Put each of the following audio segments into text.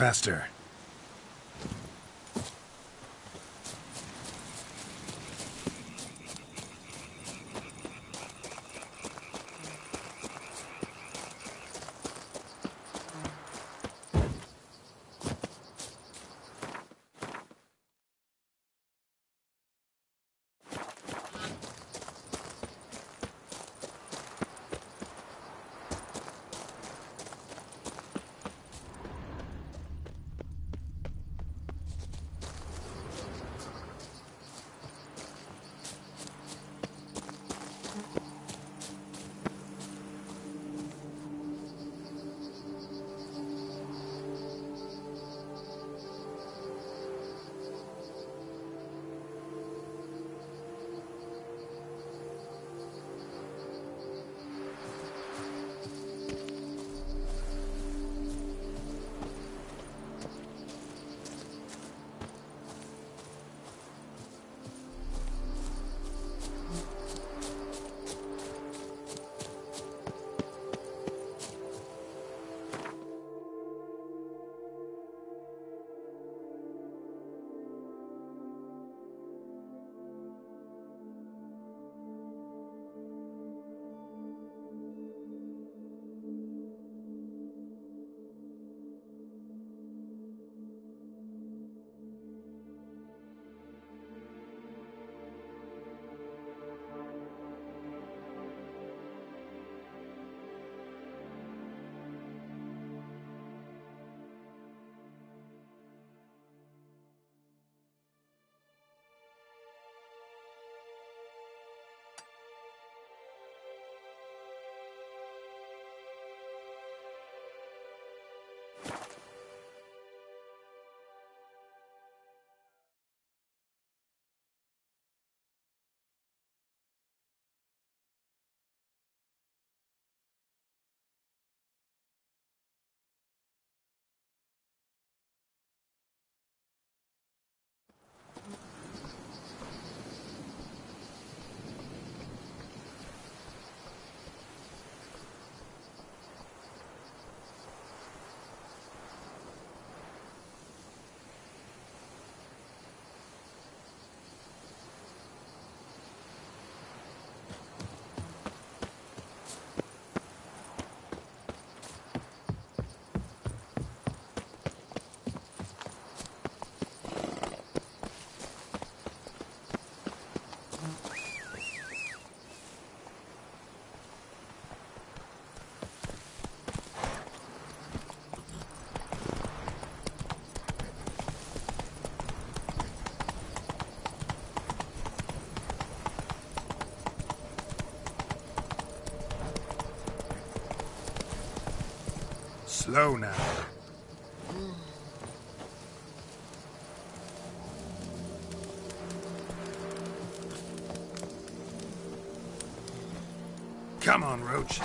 faster. Slow now. Come on, Roach.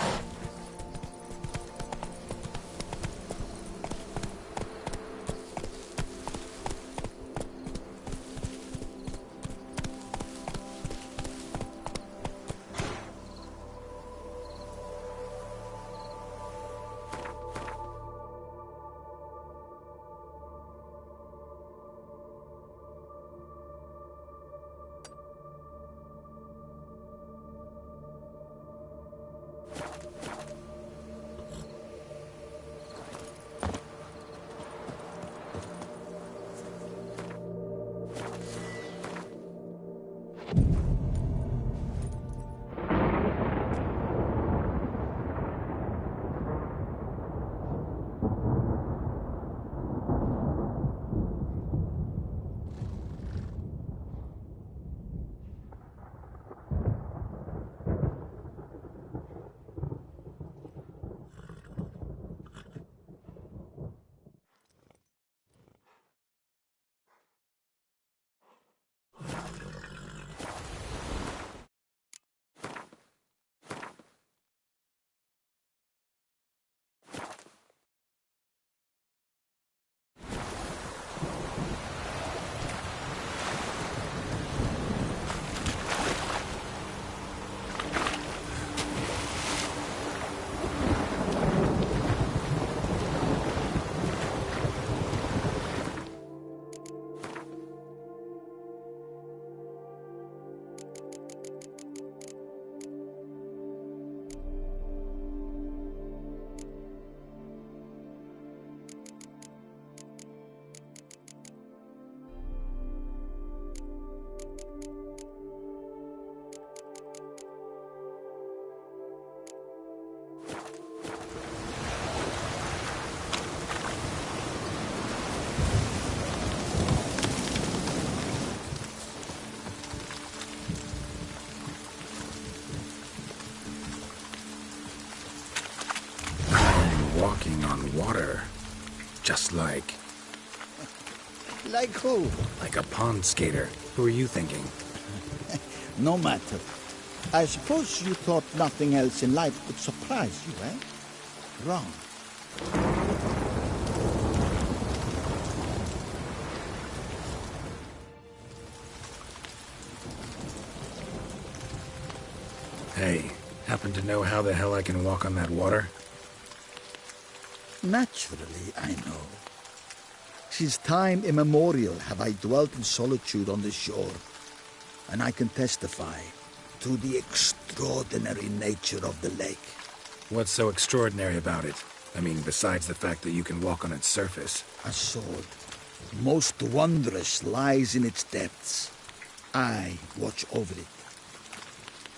like who? Like a pond skater. Who are you thinking? No matter. I suppose you thought nothing else in life would surprise you, eh? Wrong. Hey, happen to know how the hell I can walk on that water? Naturally, I know. Since time immemorial have I dwelt in solitude on the shore, and I can testify to the extraordinary nature of the lake. What's so extraordinary about it? I mean, besides the fact that you can walk on its surface. A sword, most wondrous, lies in its depths. I watch over it.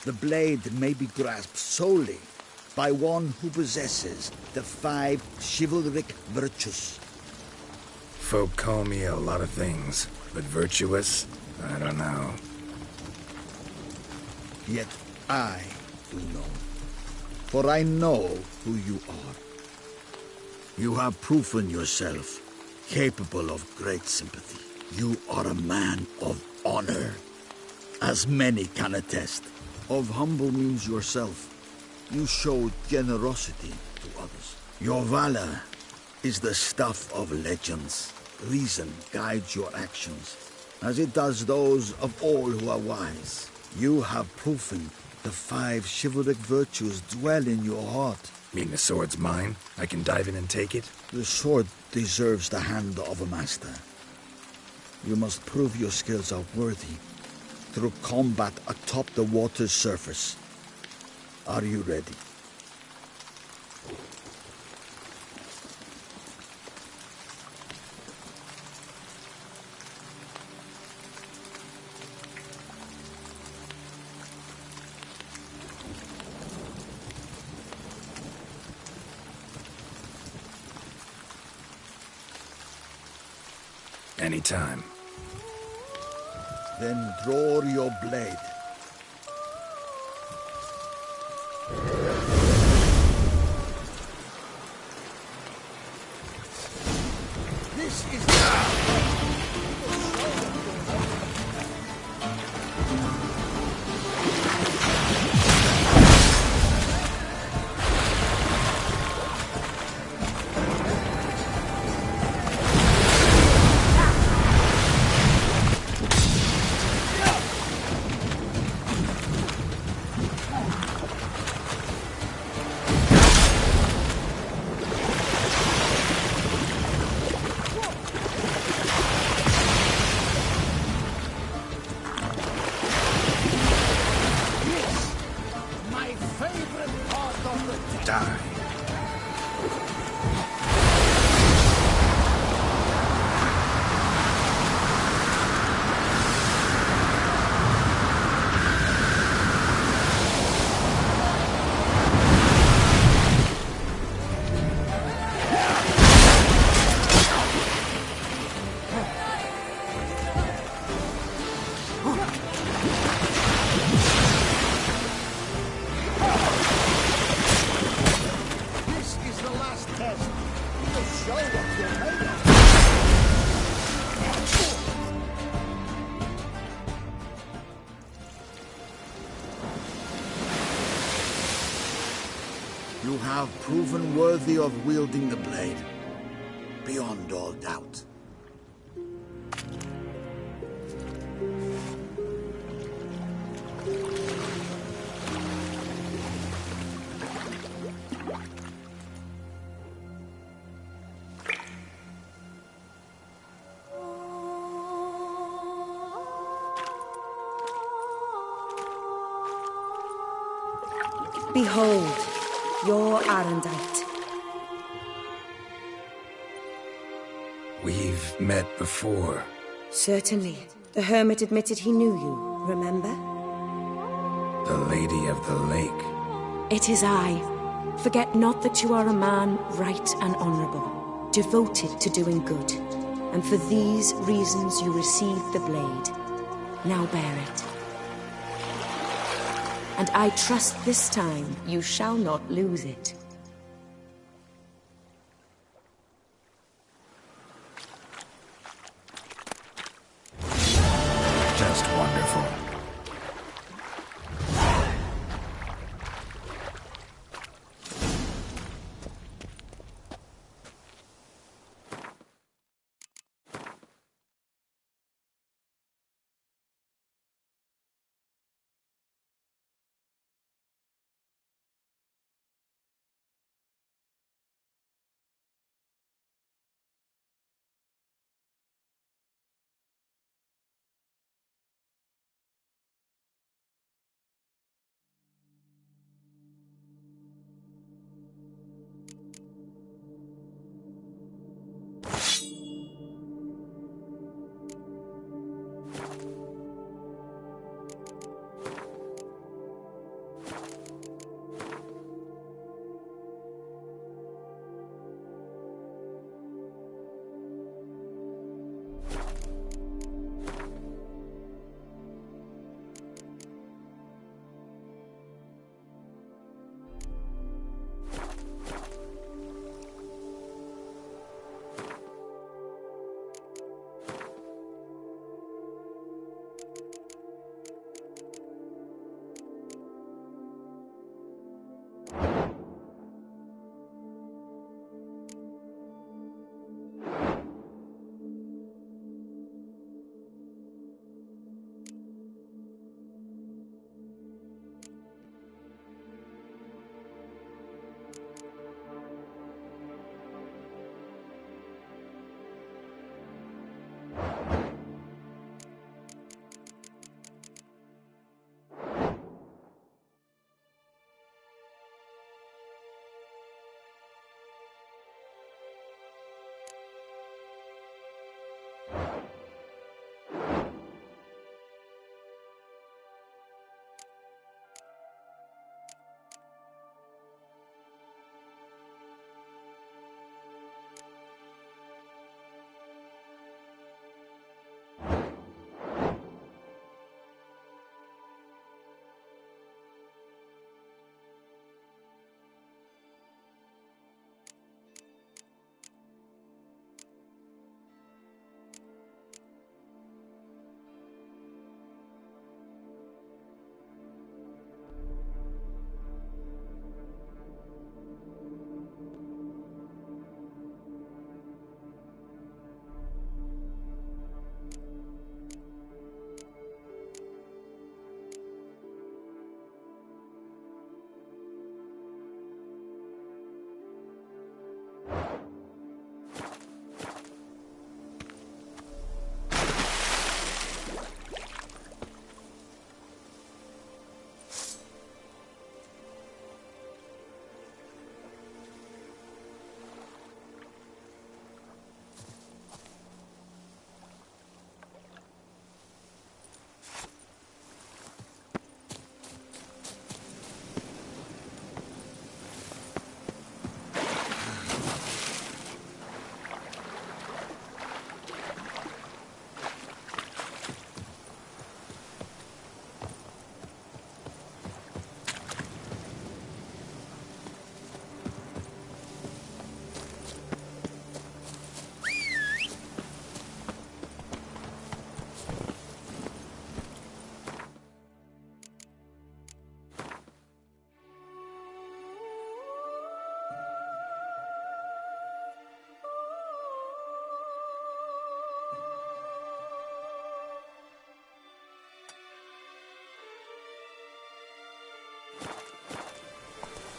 The blade may be grasped solely by one who possesses the 5 chivalric virtues. Folk call me a lot of things, but virtuous? I don't know. Yet I do know. For I know who you are. You have proven yourself capable of great sympathy. You are a man of honor, as many can attest. Of humble means yourself. You showed generosity to others. Your valor is the stuff of legends. Reason guides your actions, as it does those of all who are wise. You have proven the 5 chivalric virtues dwell in your heart. Mean the sword's mine? I can dive in and take it? The sword deserves the hand of a master. You must prove your skills are worthy through combat atop the water's surface. Are you ready? Anytime. Then draw your blade. This is You have proven worthy of wielding the blade, beyond all doubt. Behold, your Arendite. We've met before. Certainly. The hermit admitted he knew you, remember? The Lady of the Lake. It is I. Forget not that you are a man right and honorable, devoted to doing good. And for these reasons you received the blade. Now bear it. And I trust this time you shall not lose it. Just wonderful.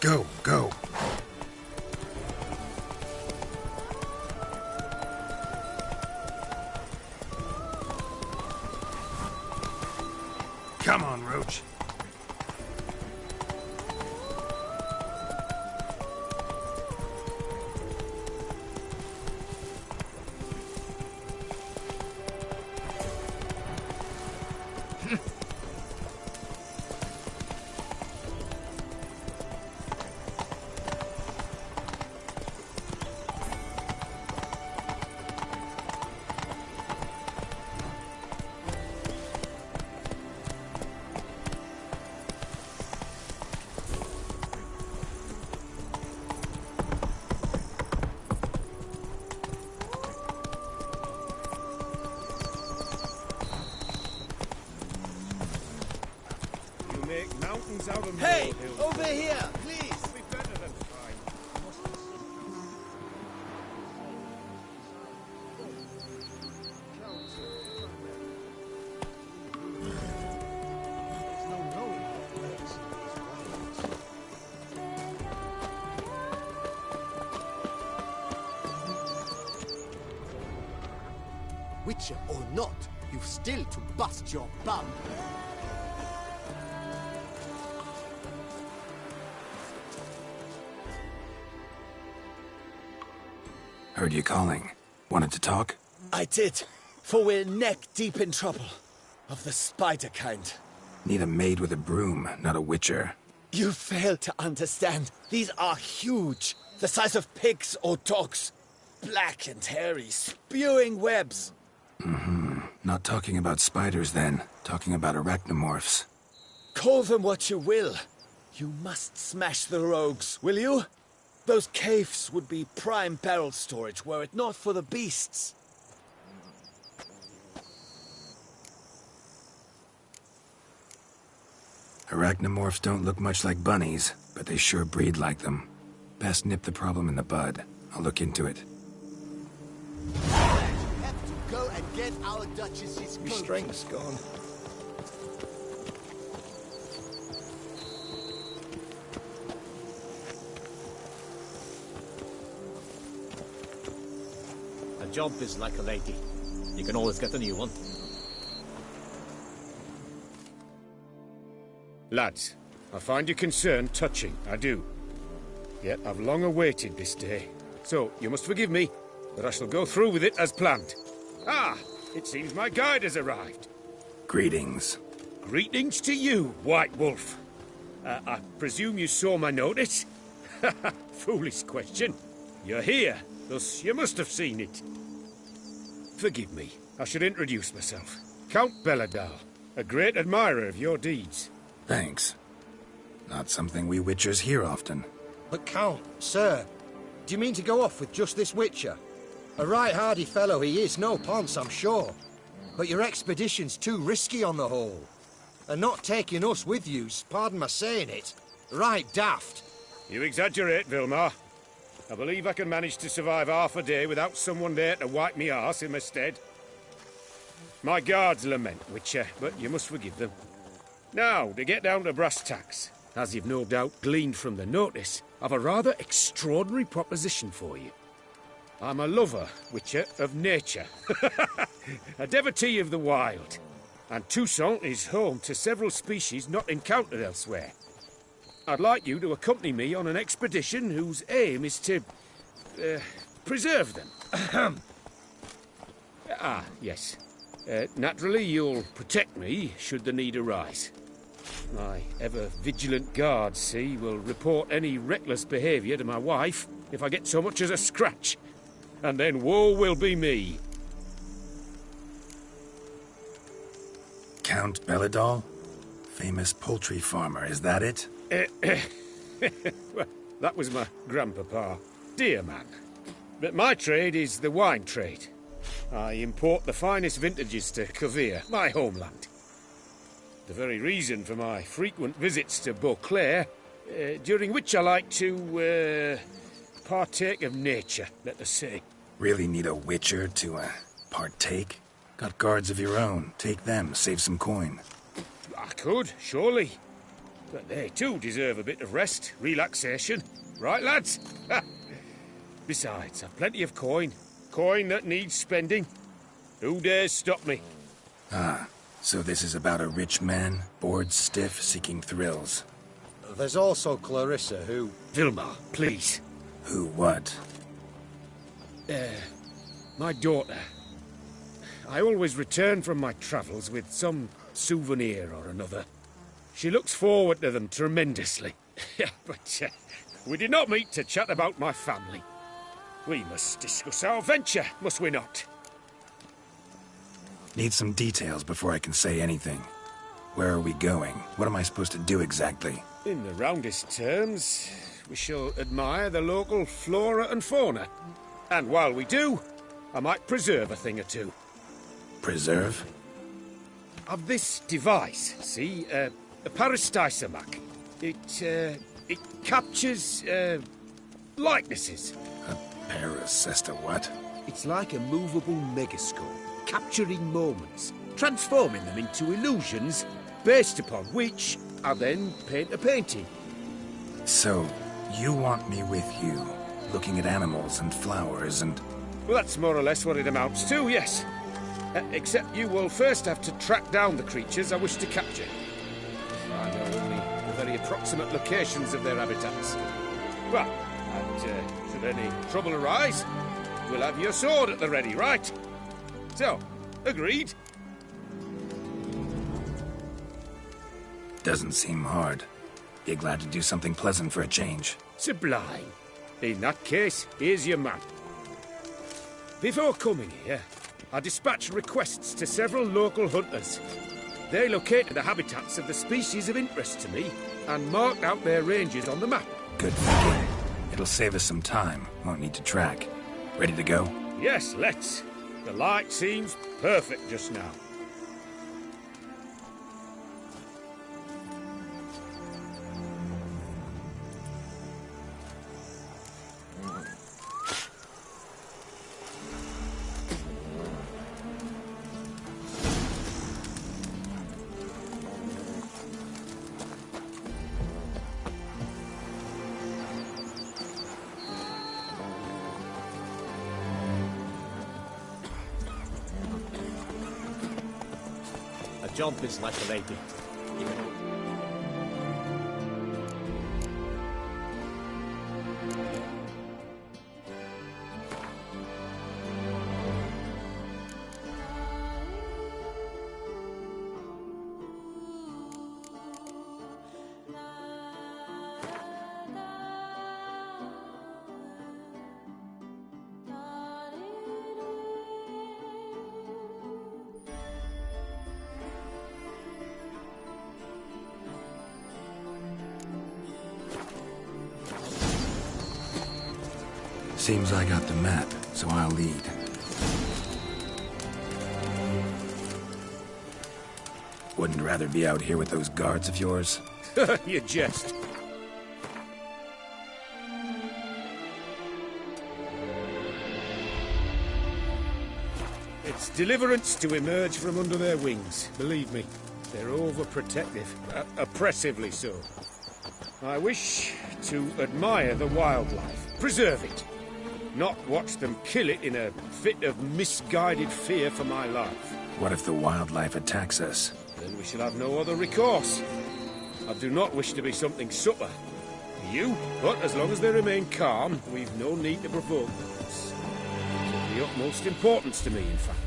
Go, go. Come on, Roach. make mountains out of Hey, molehills. over here, please. It'll be better than fine. Witcher or not, you've still to bust your bum. Heard you calling. Wanted to talk? I did, for we're neck-deep in trouble. Of the spider kind. Need a maid with a broom, not a witcher. You fail to understand. These are huge. The size of pigs or dogs. Black and hairy, spewing webs. Not talking about spiders then. Talking about arachnomorphs. Call them what you will. You must smash the rogues, will you? Those caves would be prime barrel storage were it not for the beasts. Arachnomorphs don't look much like bunnies, but they sure breed like them. Best nip the problem in the bud. I'll look into it. Have to go and get our Duchess's coat. Strength's gone. A job is like a lady. You can always get a new one. Lads, I find your concern touching, I do. Yet I've long awaited this day. So, you must forgive me, but I shall go through with it as planned. Ah, it seems my guide has arrived. Greetings. Greetings to you, White Wolf. I presume you saw my notice? Foolish question. You're here, thus you must have seen it. Forgive me, I should introduce myself. Count Belladal, a great admirer of your deeds. Thanks. Not something we witchers hear often. But Count, sir, do you mean to go off with just this witcher? A right hardy fellow he is, no ponce, I'm sure. But your expedition's too risky on the whole. And not taking us with you's, pardon my saying it, right daft. You exaggerate, Vilmar. I believe I can manage to survive half a day without someone there to wipe me arse in my stead. My guards lament, Witcher, but you must forgive them. Now, to get down to brass tacks, as you've no doubt gleaned from the notice, I've a rather extraordinary proposition for you. I'm a lover, Witcher, of nature. A devotee of the wild. And Toussaint is home to several species not encountered elsewhere. I'd like you to accompany me on an expedition whose aim is to preserve them. Yes. Naturally, you'll protect me should the need arise. My ever-vigilant guards, see, will report any reckless behaviour to my wife if I get so much as a scratch. And then woe will be me. Count Belladal? Famous poultry farmer, is that it? Well, that was my grandpapa. Dear man. But my trade is the wine trade. I import the finest vintages to Covere, my homeland. The very reason for my frequent visits to Beauclair, during which I like to, partake of nature, let us say. Really need a witcher to, partake? Got guards of your own. Take them, save some coin. I could, surely. But they too deserve a bit of rest, relaxation. Right, lads? Besides, I've plenty of coin. Coin that needs spending. Who dares stop me? So this is about a rich man, bored stiff, seeking thrills. There's also Clarissa, who... Vilmar, please. Who what? My daughter. I always return from my travels with some souvenir or another. She looks forward to them tremendously. But we did not meet to chat about my family. We must discuss our venture, must we not? Need some details before I can say anything. Where are we going? What am I supposed to do exactly? In the roundest terms, we shall admire the local flora and fauna. And while we do, I might preserve a thing or two. Preserve? Of this device, see, a Parastisomac. It captures, likenesses. A Parasesta what? It's like a movable megascope, capturing moments, transforming them into illusions, based upon which I then paint a painting. So, you want me with you, looking at animals and flowers and... Well, that's more or less what it amounts to, yes. Except you will first have to track down the creatures I wish to capture. I know only the very approximate locations of their habitats. Well, and should any trouble arise, we'll have your sword at the ready, right? So, agreed? Doesn't seem hard. Be glad to do something pleasant for a change. Sublime. In that case, here's your man. Before coming here, I dispatched requests to several local hunters. They located the habitats of the species of interest to me and marked out their ranges on the map. Good thinking. It'll save us some time. Won't need to track. Ready to go? Yes, let's. The light seems perfect just now. Jump is like a lady. Seems I got the map, so I'll lead. Wouldn't rather be out here with those guards of yours? You jest. It's deliverance to emerge from under their wings, believe me. They're overprotective, oppressively so. I wish to admire the wildlife, preserve it, not watch them kill it in a fit of misguided fear for my life. What if the wildlife attacks us? Then we shall have no other recourse. I do not wish to be something subtle. You, but as long as they remain calm, we've no need to provoke them. It's of the utmost importance to me, in fact.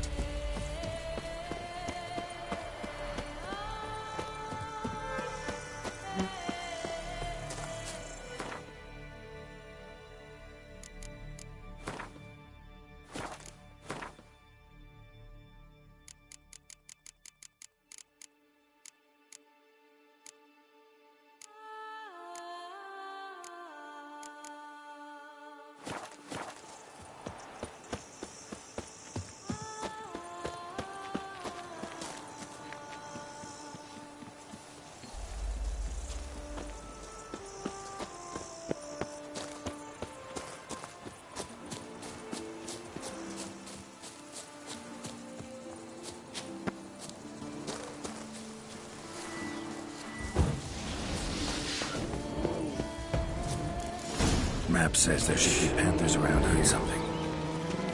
Map says there should be panthers around doing something.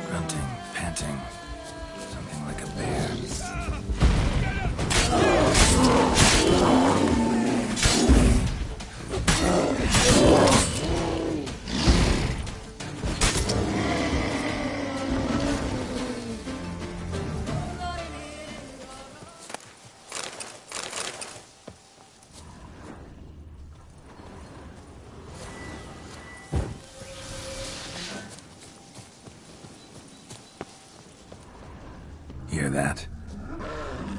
Grunting, panting, something like a bear. Hear that?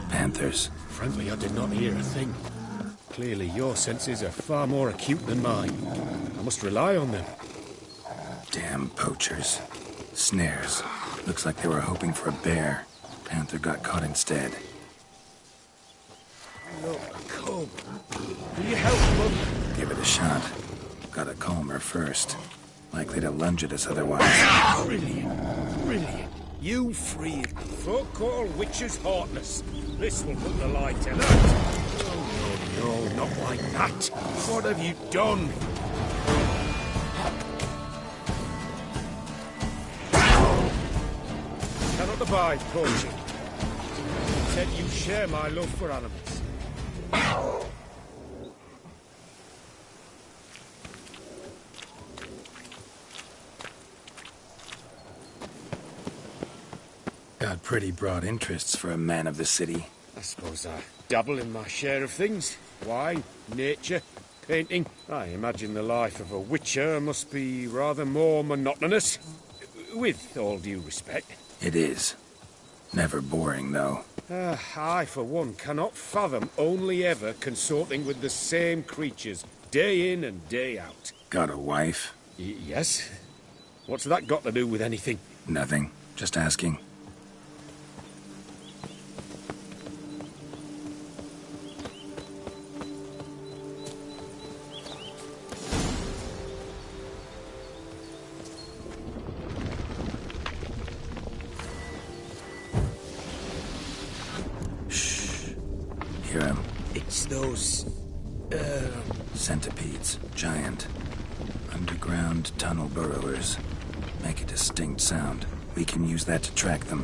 Panthers. Frankly, I did not hear a thing. Clearly, your senses are far more acute than mine. I must rely on them. Damn poachers. Snares. Looks like they were hoping for a bear. Panther got caught instead. Look, cool. Oh, will you help, Mum? Give it a shot. Gotta calm her first. Likely to lunge at us otherwise. Brilliant, brilliant. You freed me. Folk call witches heartless. This will put the light in out. Oh, no, not like that. What have you done? Cannot abide poaching. Said you share my love for animals. Got pretty broad interests for a man of the city. I suppose I dabble in my share of things. Wine, nature, painting. I imagine the life of a witcher must be rather more monotonous. With all due respect. It is. Never boring, though. I, for one, cannot fathom only ever consorting with the same creatures, day in and day out. Got a wife? Yes? What's that got to do with anything? Nothing. Just asking. Hear him. It's those... Centipedes. Giant. Underground tunnel burrowers. Make a distinct sound. We can use that to track them.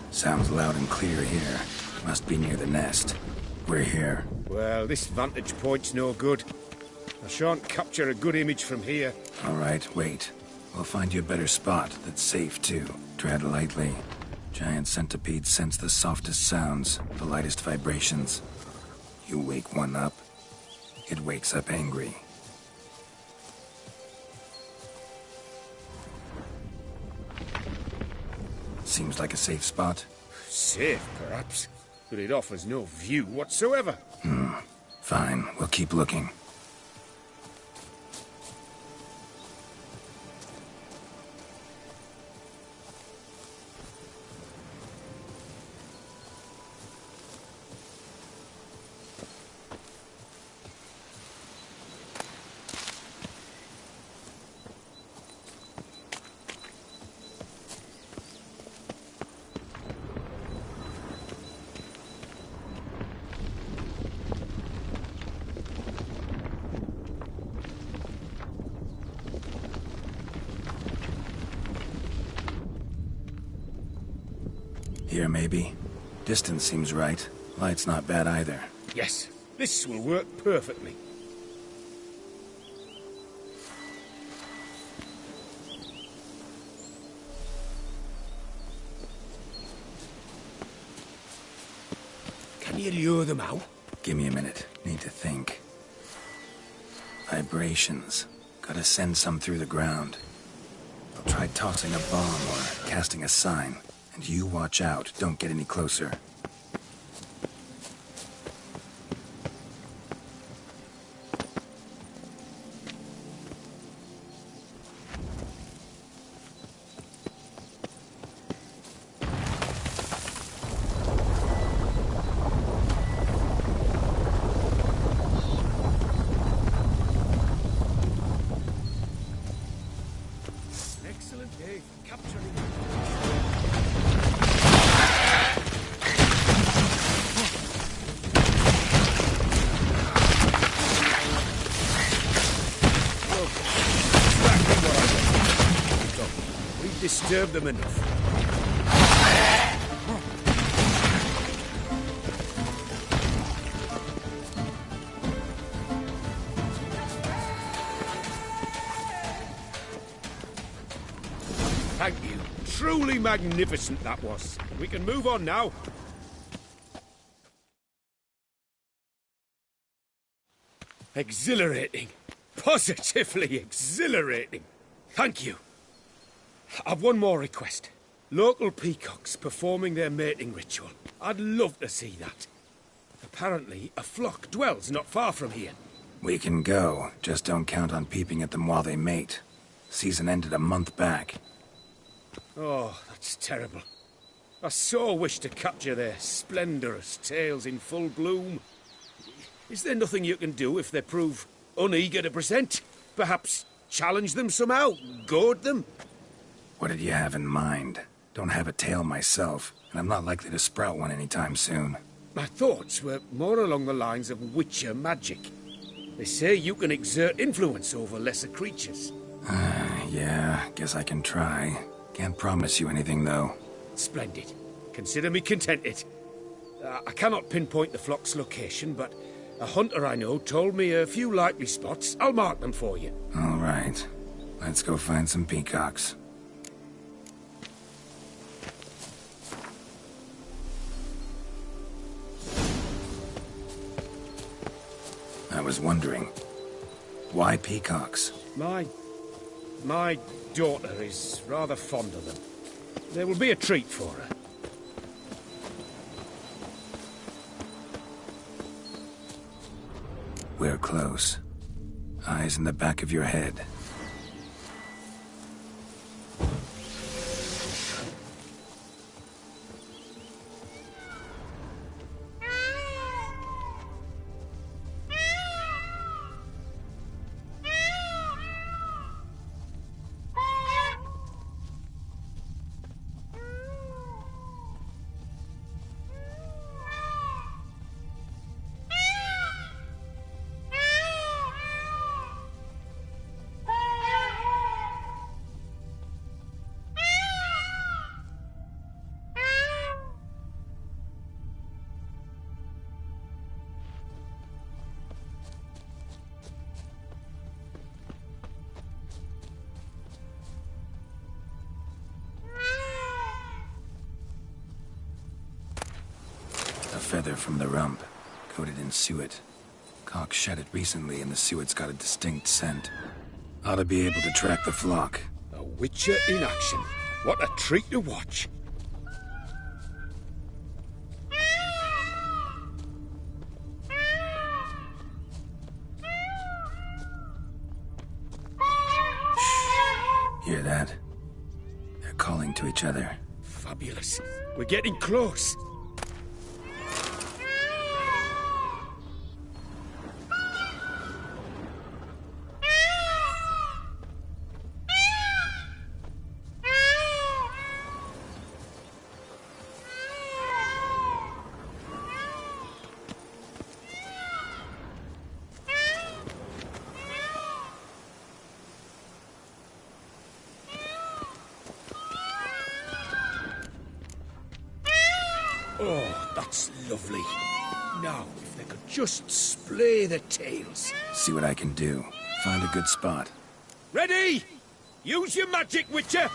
Sounds loud and clear here. Must be near the nest. We're here. Well, this vantage point's no good. I shan't capture a good image from here. All right, wait. We'll find you a better spot that's safe, too. Tread lightly. Giant centipedes sense the softest sounds, the lightest vibrations. You wake one up, it wakes up angry. Seems like a safe spot. Safe, perhaps, but it offers no view whatsoever. Fine, we'll keep looking. Here, maybe. Distance seems right. Light's not bad either. Yes, this will work perfectly. Can you lure them out? Give me a minute. Need to think. Vibrations. Gotta send some through the ground. I'll try tossing a bomb or casting a sign. And you watch out. Don't get any closer. Excellent day for capturing. We've disturbed them enough. Thank you. Truly magnificent that was. We can move on now. Exhilarating. Positively exhilarating. Thank you. I've one more request. Local peacocks performing their mating ritual. I'd love to see that. Apparently, a flock dwells not far from here. We can go, just don't count on peeping at them while they mate. Season ended a month back. Oh, that's terrible. I so wish to capture their splendorous tails in full bloom. Is there nothing you can do if they prove uneager to present? Perhaps challenge them somehow? Goad them? What did you have in mind? Don't have a tail myself, and I'm not likely to sprout one anytime soon. My thoughts were more along the lines of witcher magic. They say you can exert influence over lesser creatures. Yeah, guess I can try. Can't promise you anything, though. Splendid. Consider me contented. I cannot pinpoint the flock's location, but a hunter I know told me a few likely spots. I'll mark them for you. All right. Let's go find some peacocks. I was wondering, why peacocks? My daughter is rather fond of them. There will be a treat for her. We're close. Eyes in the back of your head. A feather from the rump, coated in suet. Cock shed it recently and the suet's got a distinct scent. Ought to be able to track the flock. A witcher in action. What a treat to watch. Hear that? They're calling to each other. Fabulous. We're getting close. Oh, that's lovely. Now, if they could just splay the tails. See what I can do. Find a good spot. Ready? Use your magic, Witcher!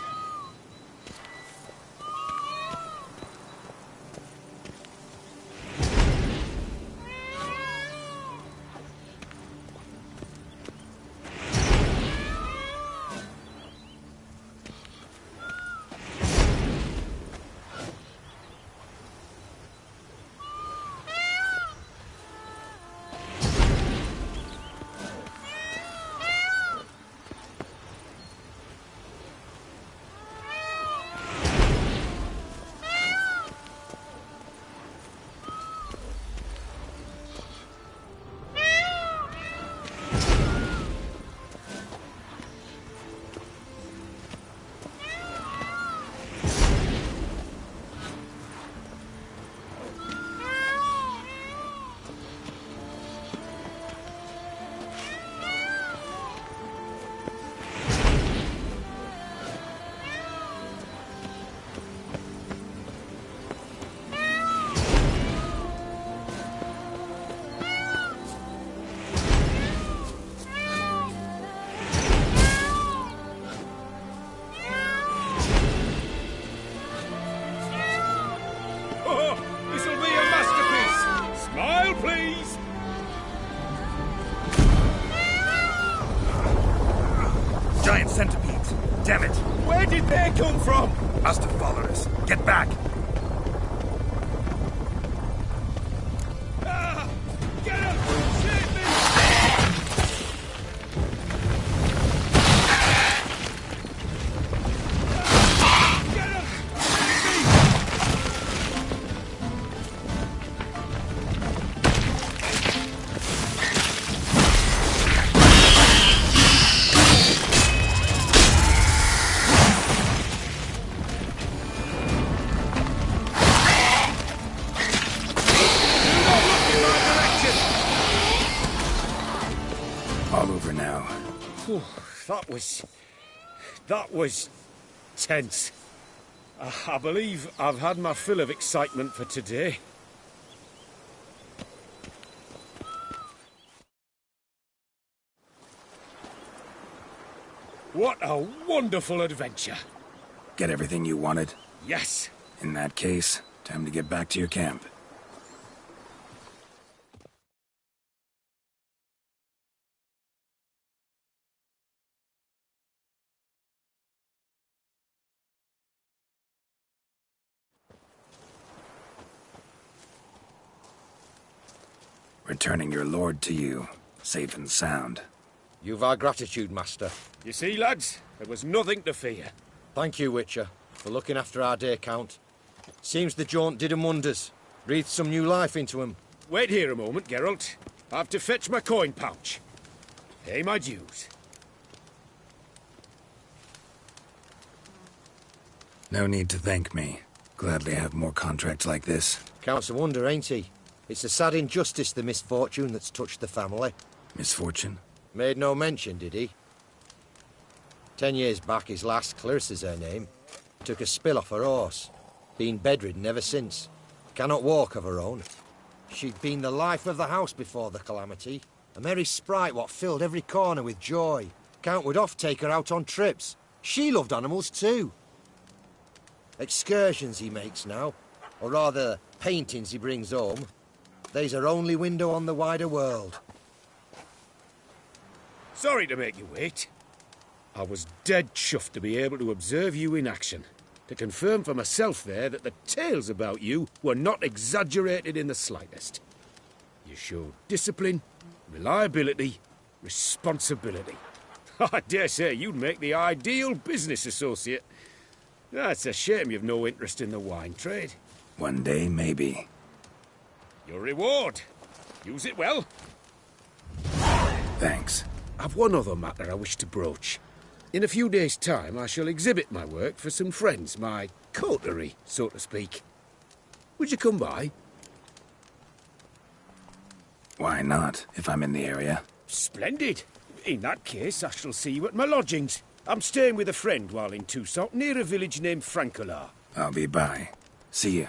Where did they come from? Must have followed us. Get back! Ah! Get up! Save me! Get up! All over now. Whew, that was tense. I believe I've had my fill of excitement for today. What a wonderful adventure. Get everything you wanted? Yes. In that case, time to get back to your camp. Returning your lord to you, safe and sound. You've our gratitude, Master. You see, lads, there was nothing to fear. Thank you, Witcher, for looking after our day count. Seems the jaunt did 'em wonders. Breathed some new life into 'em. Wait here a moment, Geralt. I have to fetch my coin pouch. Pay my dues. No need to thank me. Gladly have more contracts like this. Count's a wonder, ain't he? It's a sad injustice, the misfortune that's touched the family. Misfortune? Made no mention, did he? 10 years back, his lass, Clarissa's her name, took a spill off her horse. Been bedridden ever since. Cannot walk of her own. She'd been the life of the house before the calamity. A merry sprite what filled every corner with joy. Count would oft take her out on trips. She loved animals too. Excursions he makes now, or rather, paintings he brings home. They's her only window on the wider world. Sorry to make you wait. I was dead chuffed to be able to observe you in action. To confirm for myself there that the tales about you were not exaggerated in the slightest. You showed discipline, reliability, responsibility. I dare say you'd make the ideal business associate. It's a shame you've no interest in the wine trade. One day, maybe. Your reward. Use it well. Thanks. I've one other matter I wish to broach. In a few days' time, I shall exhibit my work for some friends, my coterie, so to speak. Would you come by? Why not, if I'm in the area? Splendid. In that case, I shall see you at my lodgings. I'm staying with a friend while in Toussaint, near a village named Francolar. I'll be by. See ya.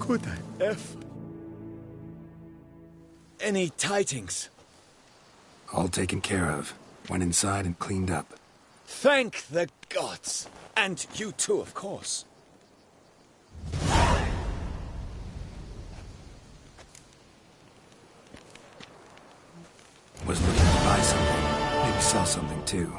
Good F. Any tidings? All taken care of. Went inside and cleaned up. Thank the gods. And you too, of course. Was looking to buy something. Maybe sell something too.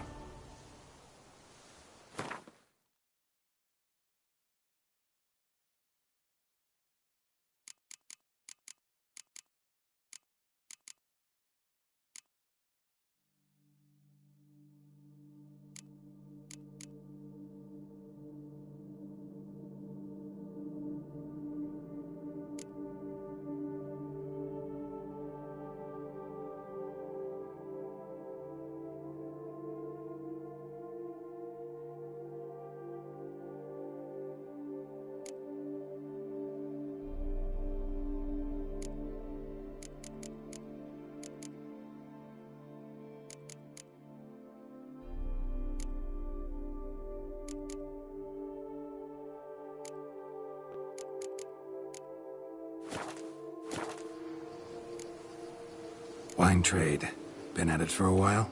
Wine trade. Been at it for a while?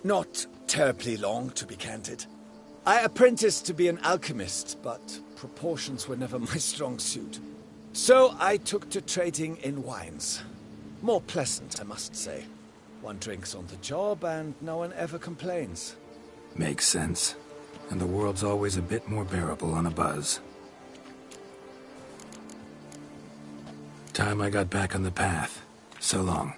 Not terribly long, to be candid. I apprenticed to be an alchemist, but proportions were never my strong suit. So I took to trading in wines. More pleasant, I must say. One drinks on the job and no one ever complains. Makes sense. And the world's always a bit more bearable on a buzz. Time I got back on the path. So long.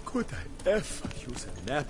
Could I ever use a nap?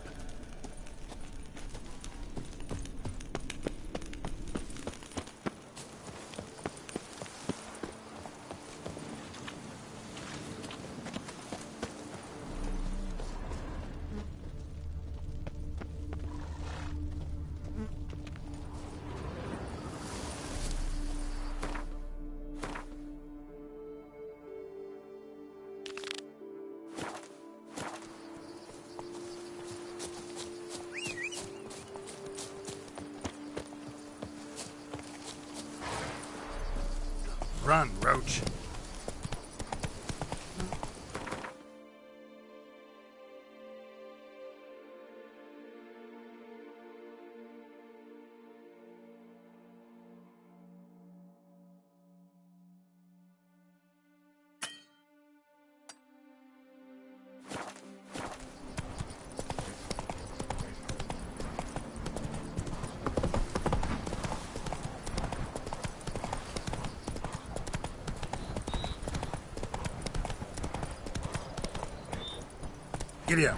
Run, Roach. Giddy up.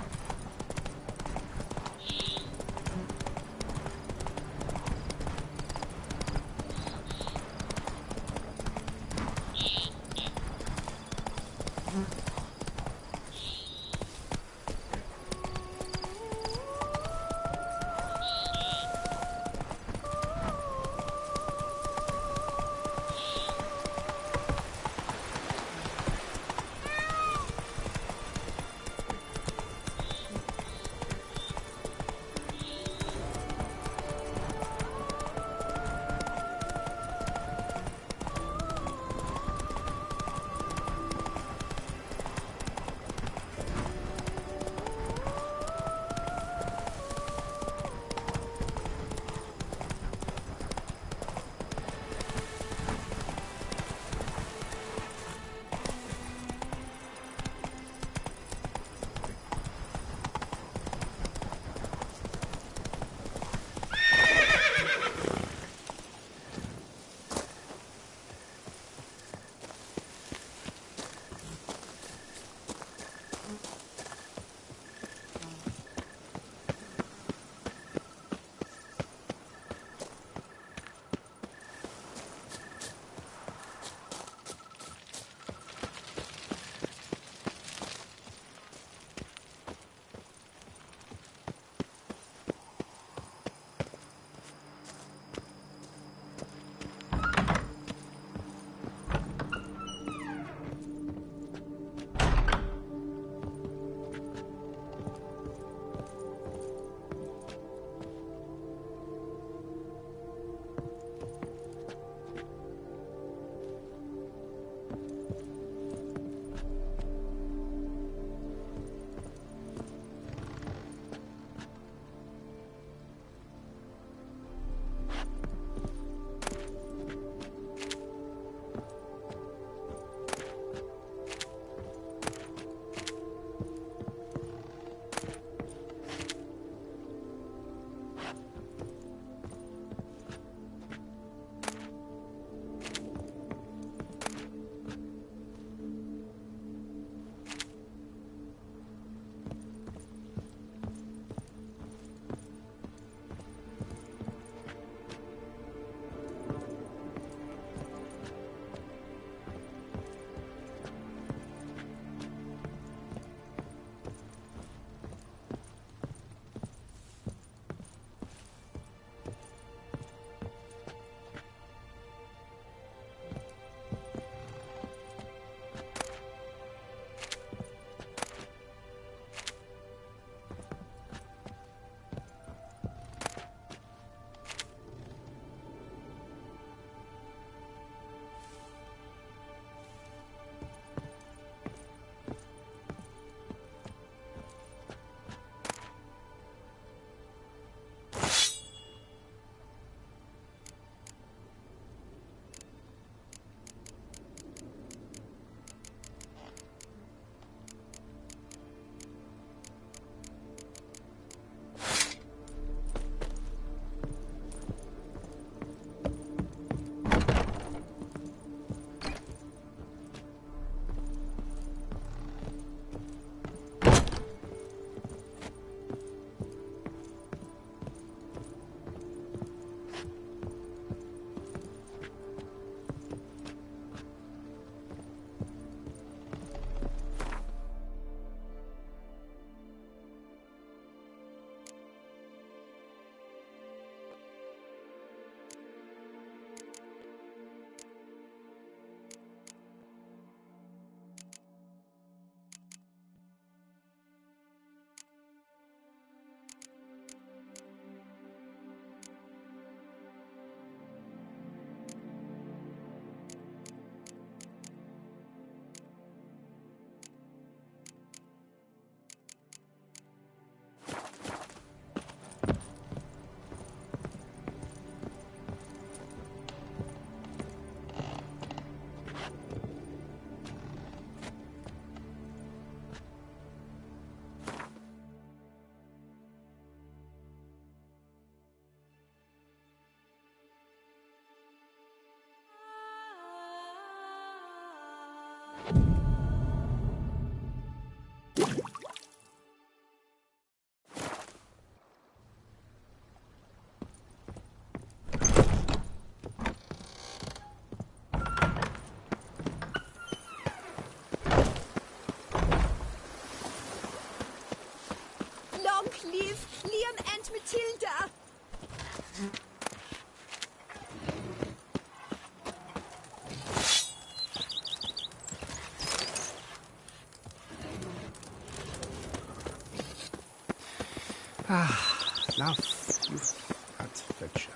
Love, youth, adventure.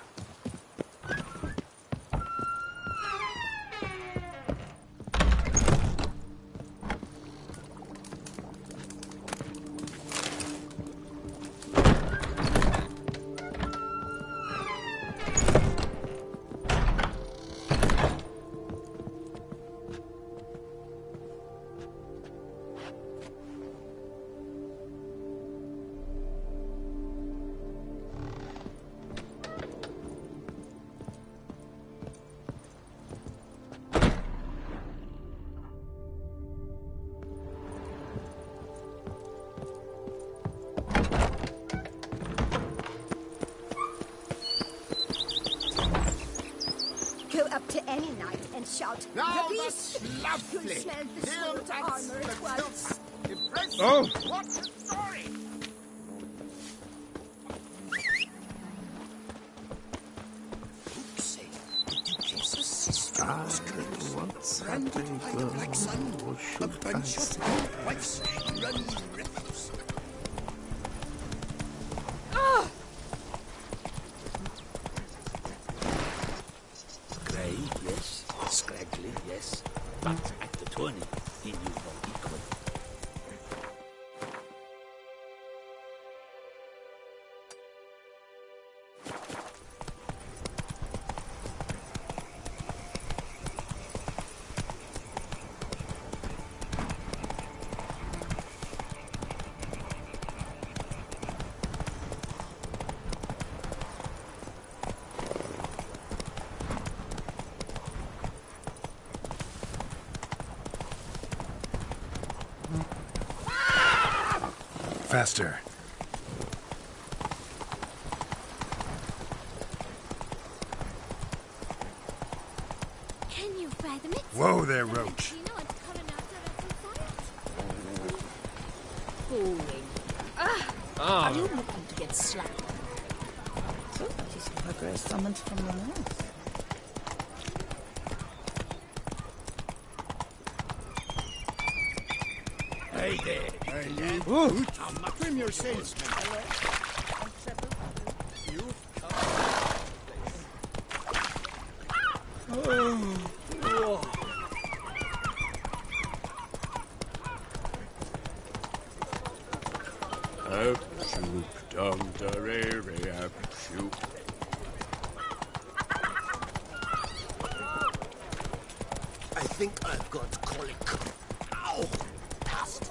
Go up to any knight and shout, Now "The beast!" that's lovely. You'll smell the Here, smooth that's armor at once. impressive. Oh. What a story! Once had a girl, or should I say, Grey, yes. Scraggly, yes. But at the tourney, he knew no equal. Faster. Can you fathom it? Whoa there, Roach. Fooling. Are you looking to get slapped? So, he's progress summoned from the north. Hey there. Trim your sails, man. Up, shoop, dum, da, re, re, up, shoop. I think I've got colic. Ow! Past.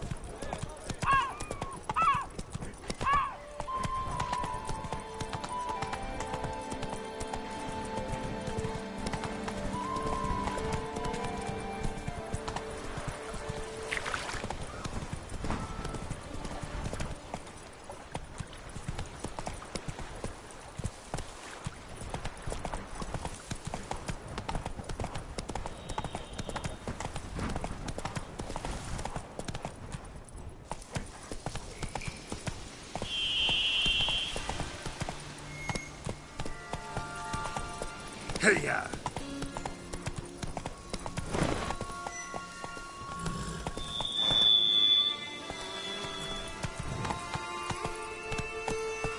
Hey-ya!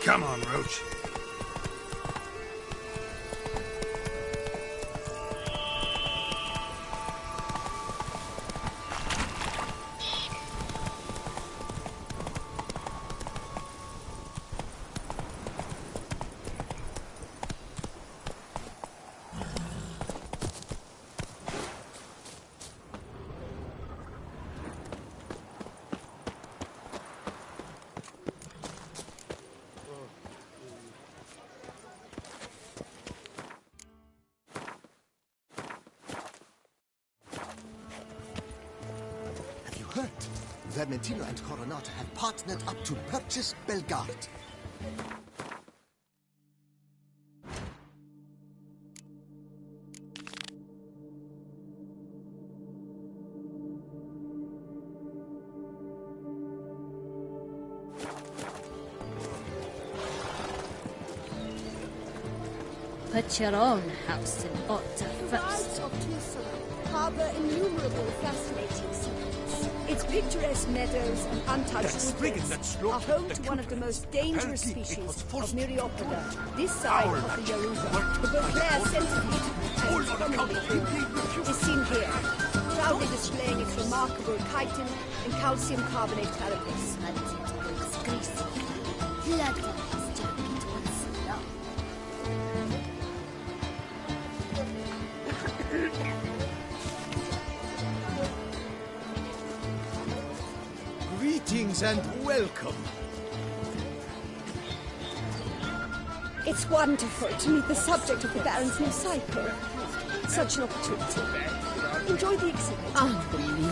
Come on, Roach. Have you heard? Vermentino and Coronata have partnered up to purchase Bellegarde. Put your own house in order The wilds first. of Tucson harbor innumerable fascinating secrets. Its picturesque meadows and untouched woodlands are home to one of the most dangerous species of Myriapoda, this side of the Yoruba. The Beauclair centipede, as it's commonly called, is seen here, proudly displaying its remarkable chitin and calcium carbonate carapace. Greetings and welcome. It's wonderful to meet the subject of the Baron's new cycle. Such an opportunity. Enjoy the exhibit. Unbelievable.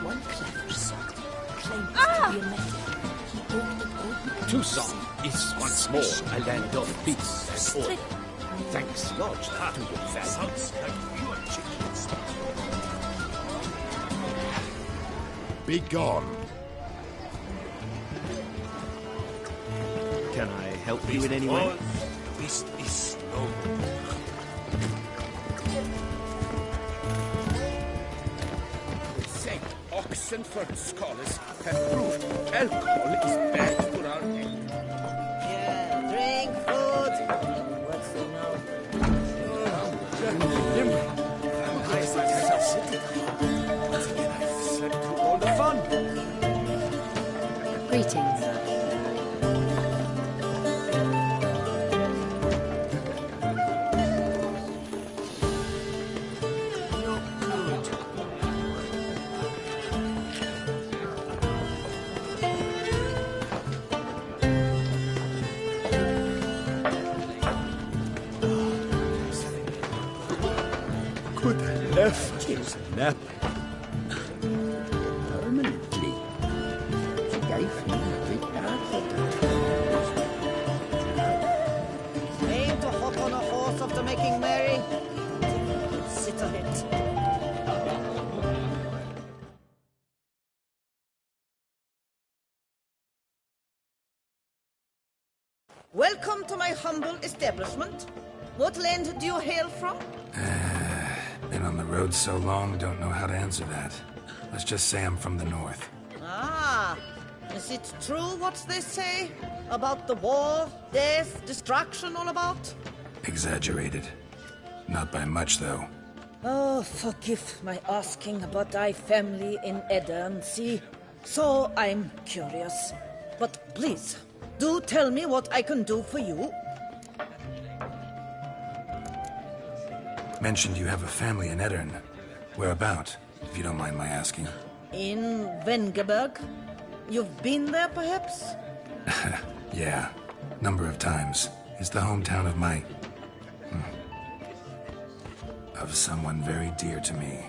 One clever sort claims to be a method. He opened Tucson is once more a land of peace and order. Thanks largely to your values. Be gone. Can I help you in any way? The beast is slow. Said oxen for scholars have proved alcohol is bad for our health. Yeah, drink, food. What's the now? All the fun. Greetings. Good heavens, nap. Permanently. She gave me a big Aim to hop on a horse after making merry. Sit on it. Welcome to my humble establishment. What land do you hail from? Been on the road so long, don't know how to answer that. Let's just say I'm from the north. Ah, is it true what they say about the war, death, destruction all about? Exaggerated. Not by much, though. Oh, forgive my asking about thy family in Eddern, see? So I'm curious. But please, do tell me what I can do for you. Mentioned you have a family in Eddern. Whereabout, if you don't mind my asking? In Vengerberg? You've been there, perhaps? Yeah, number of times. It's the hometown of my... of someone very dear to me.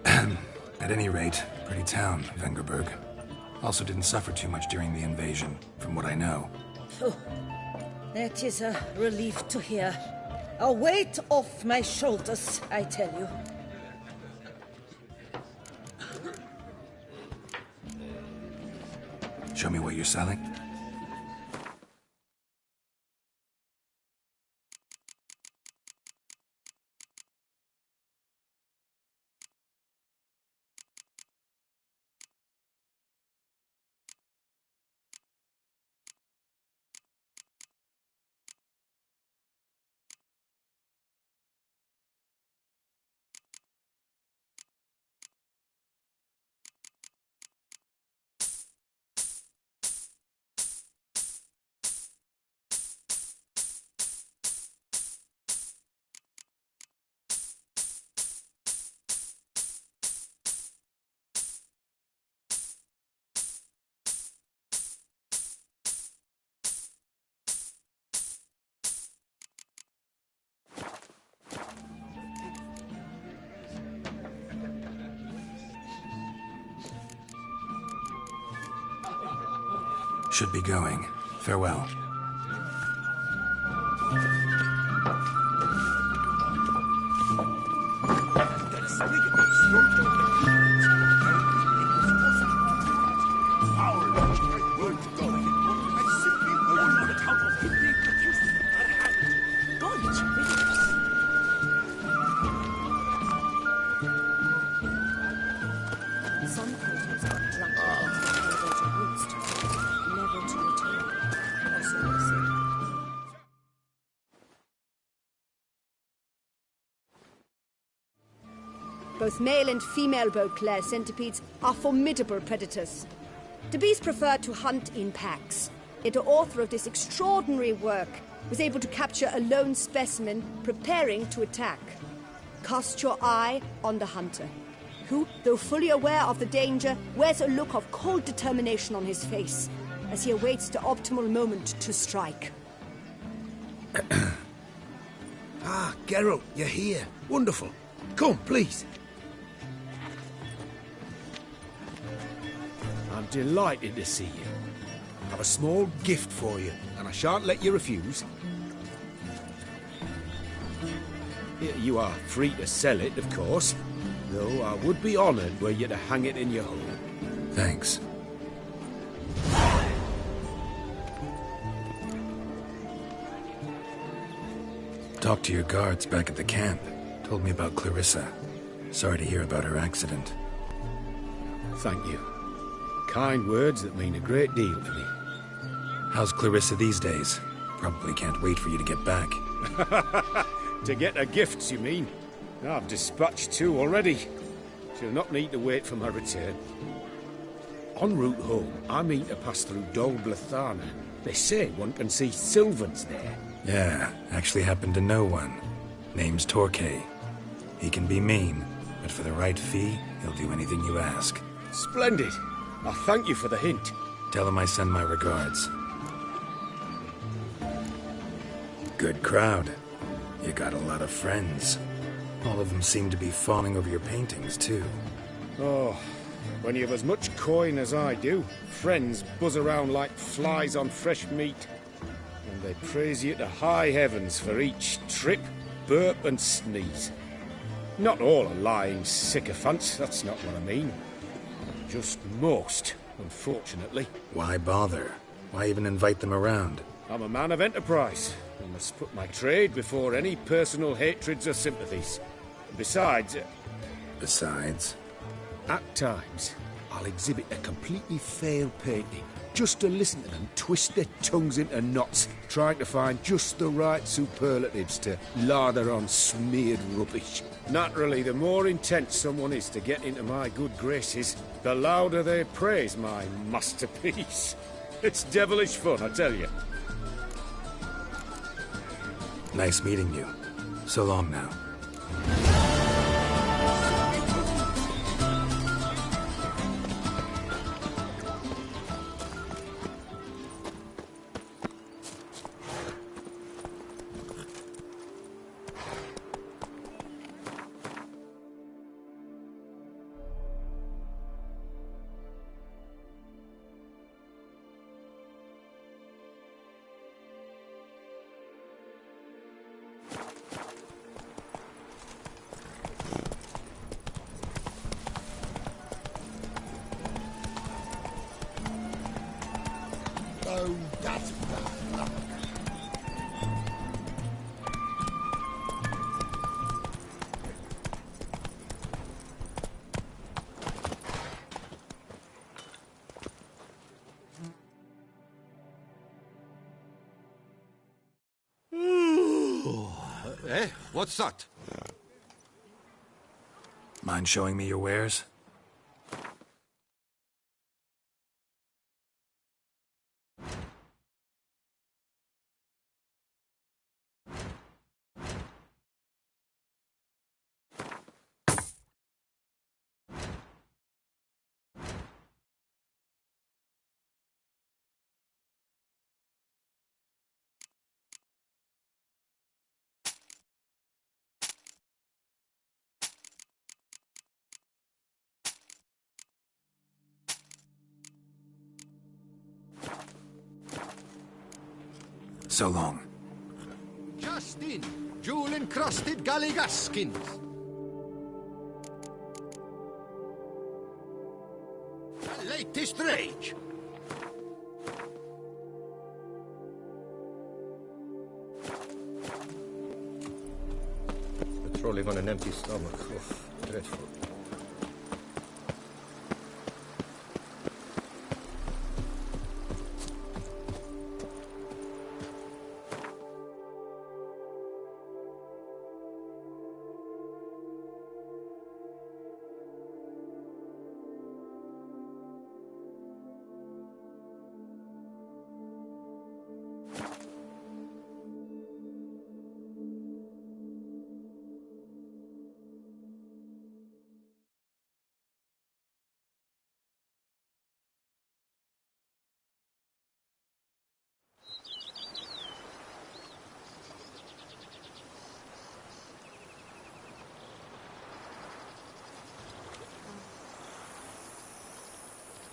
At any rate, pretty town, Vengerberg. Also didn't suffer too much during the invasion, from what I know. Oh, that is a relief to hear. A weight off my shoulders, I tell you. Show me what you're selling. Should be going. Farewell. got drunk and went to the elevator woods to never to return. Or so they said. Both male and female Beauclair centipedes are formidable predators. The bees prefer to hunt in packs, yet the author of this extraordinary work was able to capture a lone specimen preparing to attack. Cast your eye on the hunter, who, though fully aware of the danger, wears a look of cold determination on his face as he awaits the optimal moment to strike. Ah, Geralt, you're here. Wonderful. Come, please. I'm delighted to see you. I have a small gift for you, and I shan't let you refuse. You are free to sell it, of course, though I would be honoured were you to hang it in your home. Thanks. Talked to your guards back at the camp. Told me about Clarissa. Sorry to hear about her accident. Thank you. Kind words that mean a great deal to me. How's Clarissa these days? Probably can't wait for you to get back. To get her gifts, you mean? I've dispatched 2 already. She'll not need to wait for my return. En route home, I mean to pass through Dol Blathana. They say one can see Sylvans there. Yeah, actually happen to know one. Name's Torquay. He can be mean, but for the right fee, he'll do anything you ask. Splendid. I thank you for the hint. Tell him I send my regards. Good crowd. You got a lot of friends. All of them seem to be fawning over your paintings, too. Oh, when you have as much coin as I do, friends buzz around like flies on fresh meat. And they praise you to high heavens for each trip, burp and sneeze. Not all are lying sycophants, that's not what I mean. Just most, unfortunately. Why bother? Why even invite them around? I'm a man of enterprise. I must put my trade before any personal hatreds or sympathies. Besides... Besides? At times, I'll exhibit a completely failed painting, just to listen to them twist their tongues into knots, trying to find just the right superlatives to lather on smeared rubbish. Naturally, the more intent someone is to get into my good graces, the louder they praise my masterpiece. It's devilish fun, I tell you. Nice meeting you. So long now. Oh, that's bad luck. What's that? Mind showing me your wares? So long. Justin, jewel-encrusted galligaskins. The latest rage. Patrolling on an empty stomach. Oh, dreadful.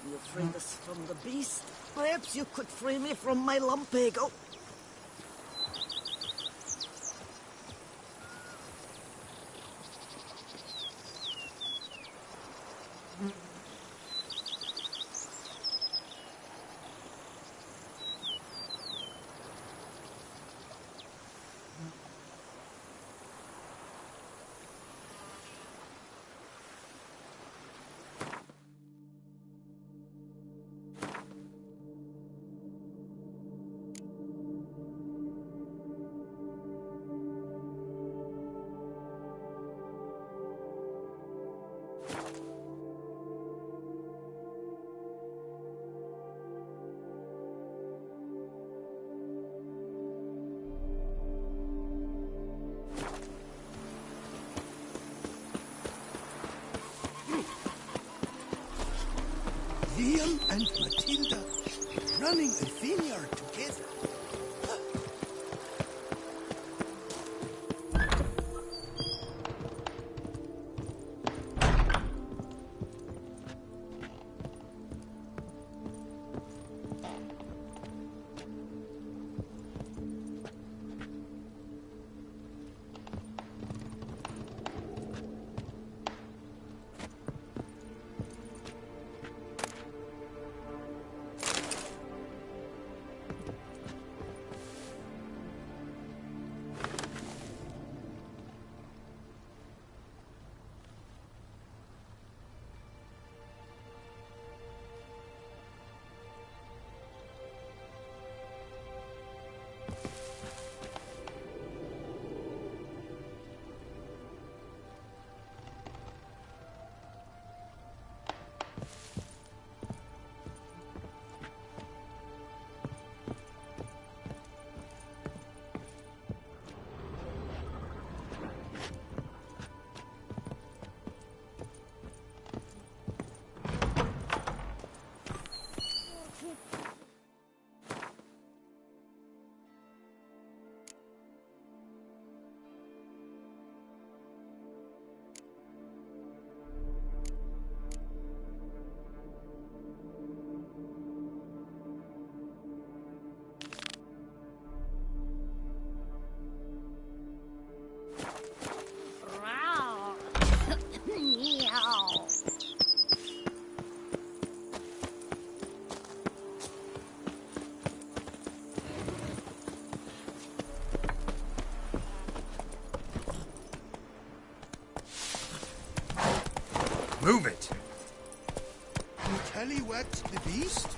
You freed us from the beast. Perhaps you could free me from my lumbago. Liam and Matilda running a vineyard together. Move it! You tallywhacked the beast?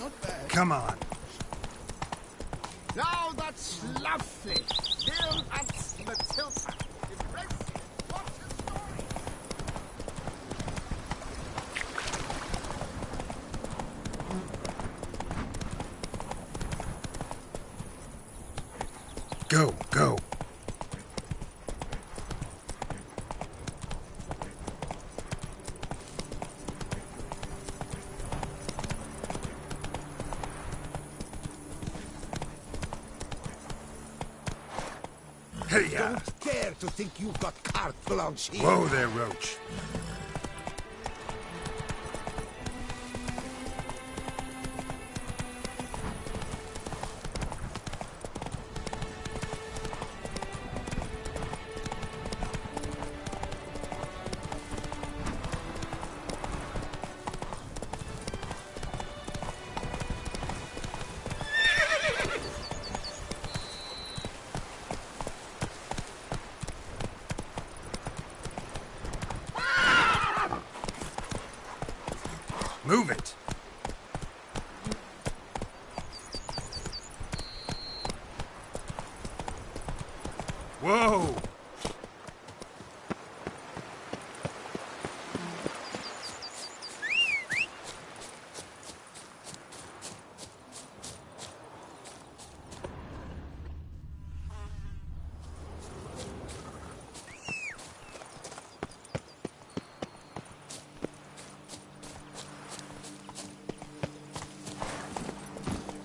Not bad. Come on. Now that's lovely. Bill and Matilda. Impressive. What a story. Go, go. Don't dare to think you've got carte blanche here. Whoa there, Roach. Move it! Whoa!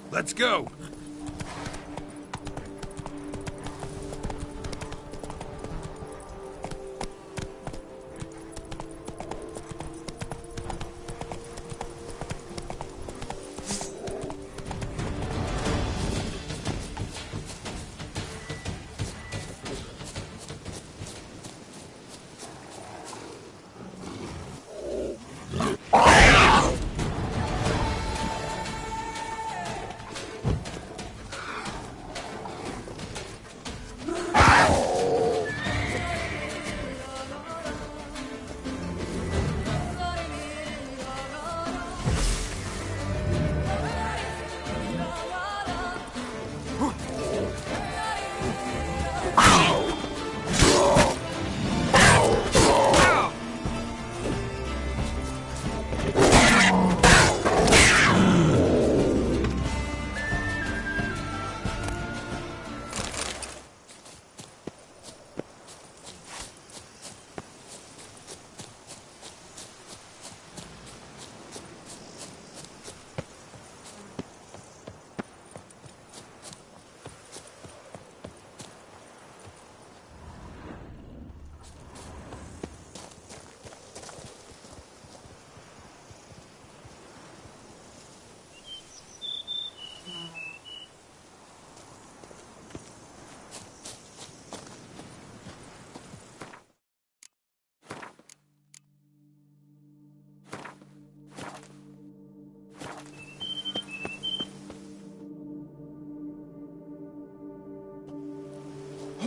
Let's go!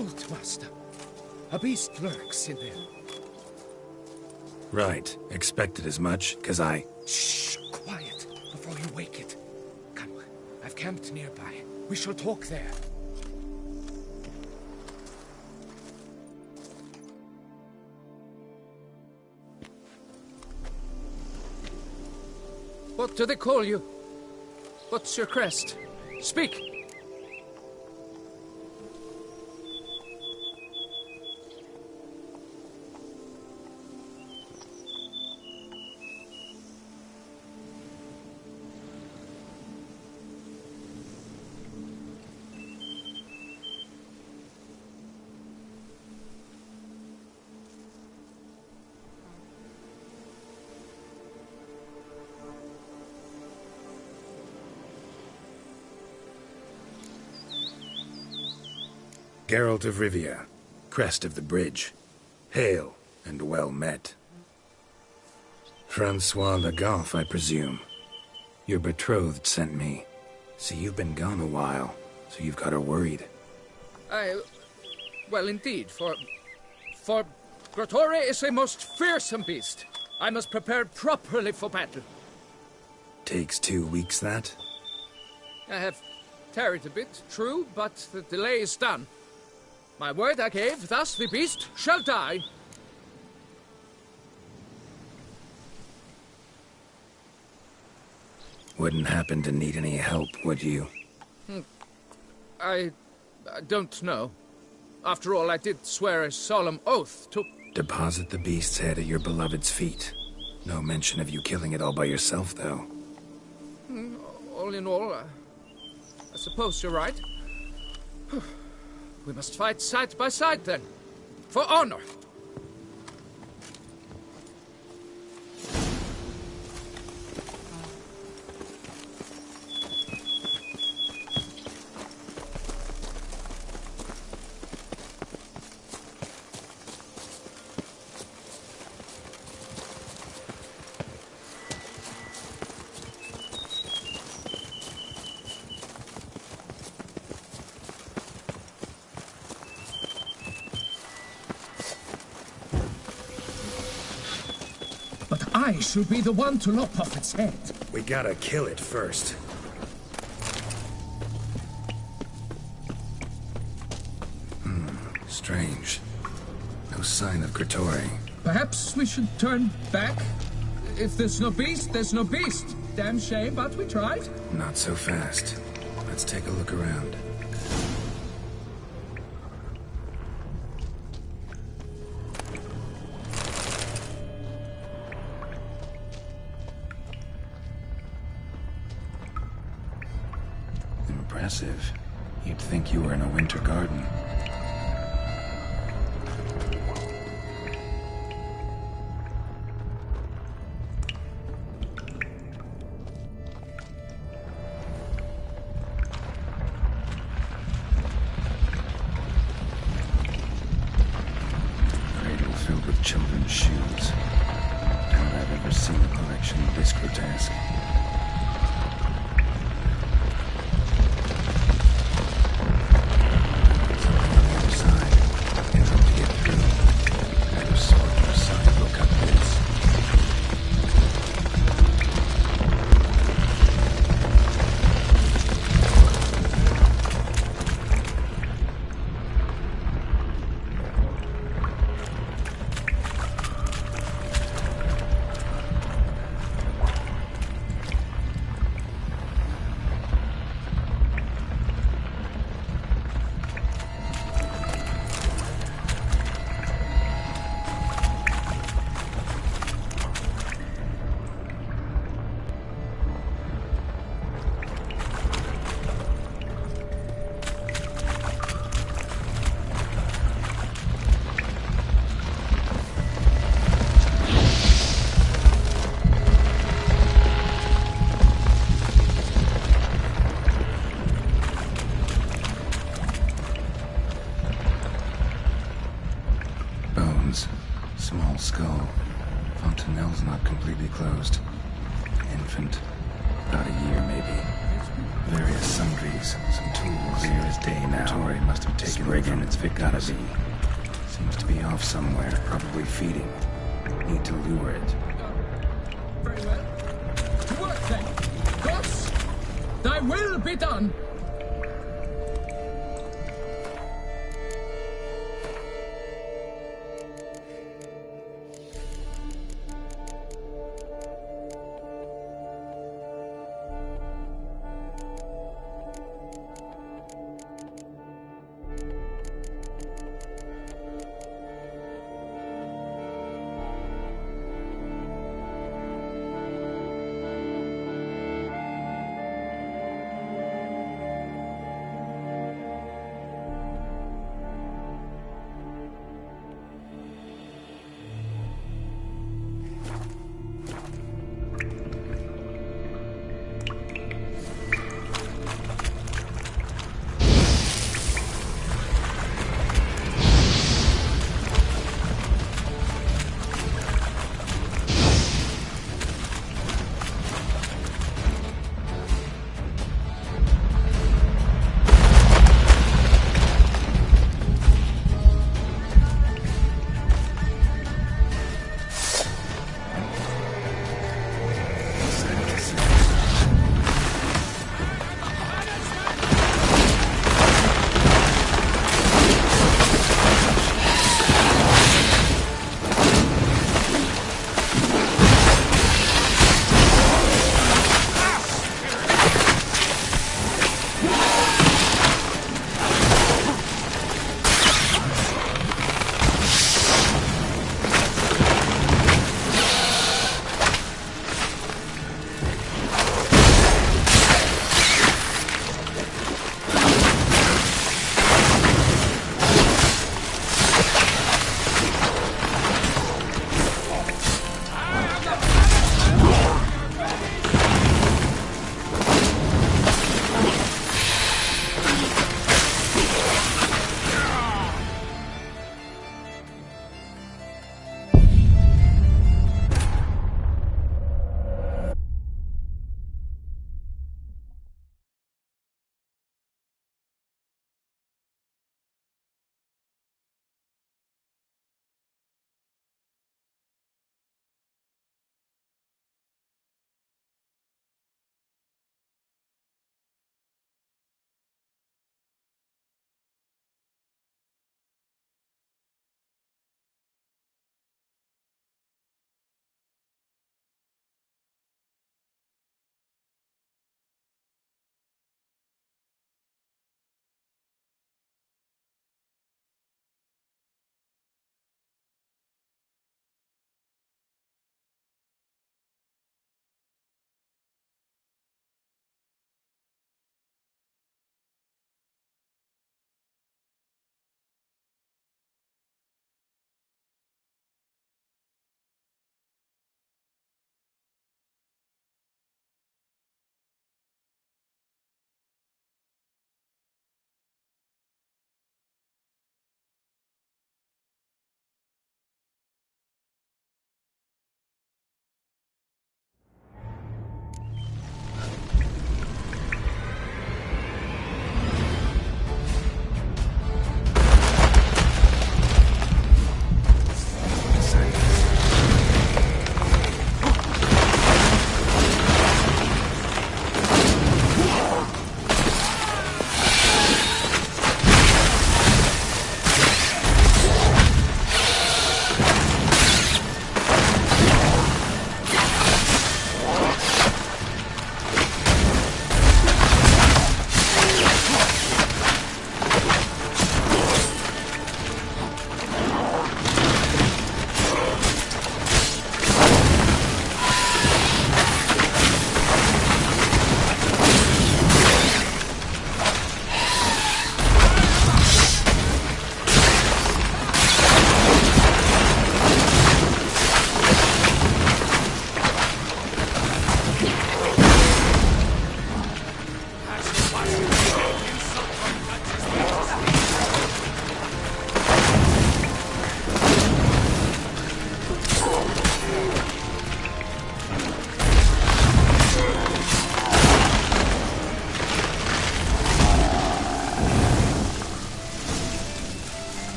Halt, master. A beast lurks in there. Right. Expected as much, 'cause I... Shh! Quiet, before you wake it. Come, I've camped nearby. We shall talk there. What do they call you? What's your crest? Speak! Geralt of Rivia, crest of the bridge. Hail, and well met. Francois Le Goff, I presume. Your betrothed sent me. See, you've been gone a while, so you've got her worried. Well, indeed, for Grotore is a most fearsome beast. I must prepare properly for battle. Takes 2 weeks, that? I have tarried a bit, true, but the delay is done. My word I gave, thus the beast shall die. Wouldn't happen to need any help, would you? I don't know. After all, I did swear a solemn oath to... Deposit the beast's head at your beloved's feet. No mention of you killing it all by yourself, though. All in all, I suppose you're right. We must fight side by side, then. For honor! I should be the one to lop off its head. We gotta kill it first. Strange. No sign of Grotore. Perhaps we should turn back? If there's no beast, there's no beast. Damn shame, but we tried. Not so fast. Let's take a look around. Impressive. You'd think you were in a winter garden. Cradle filled with children's shoes. Doubt I've ever seen a collection this grotesque. Small skull. Fontanelle's not completely closed. Infant. About a year, maybe. Various sundries. Some tools. Clear as day now. Must have taken brigand. It's gotta be. Seems to be off somewhere, probably feeding. Need to lure it. Very well. To work then. Gods, thy will be done.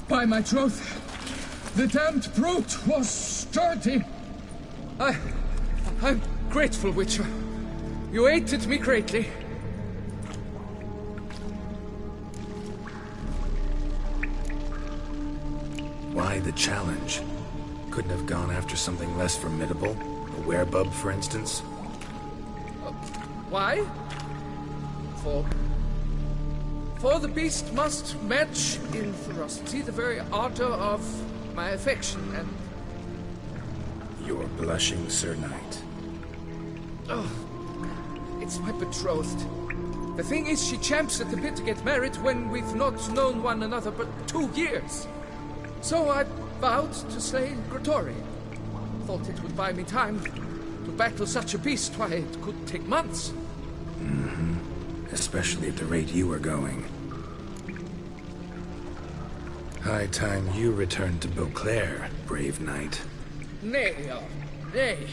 By my troth, the damned brute was sturdy. I'm grateful, Witcher. You aided me greatly. Why the challenge? Couldn't have gone after something less formidable? A werebub, for instance? Why? For the beast must match in ferocity the very ardor of my affection and... You're blushing, Sir Knight. Oh, it's my betrothed. The thing is, she champs at the bit to get married when we've not known one another but 2 years. So I vowed to slay Grottori. Thought it would buy me time to battle such a beast. Why, it could take months. Mm-hmm. Especially at the rate you were going. High time you returned to Beauclair, brave knight. Nay, nay.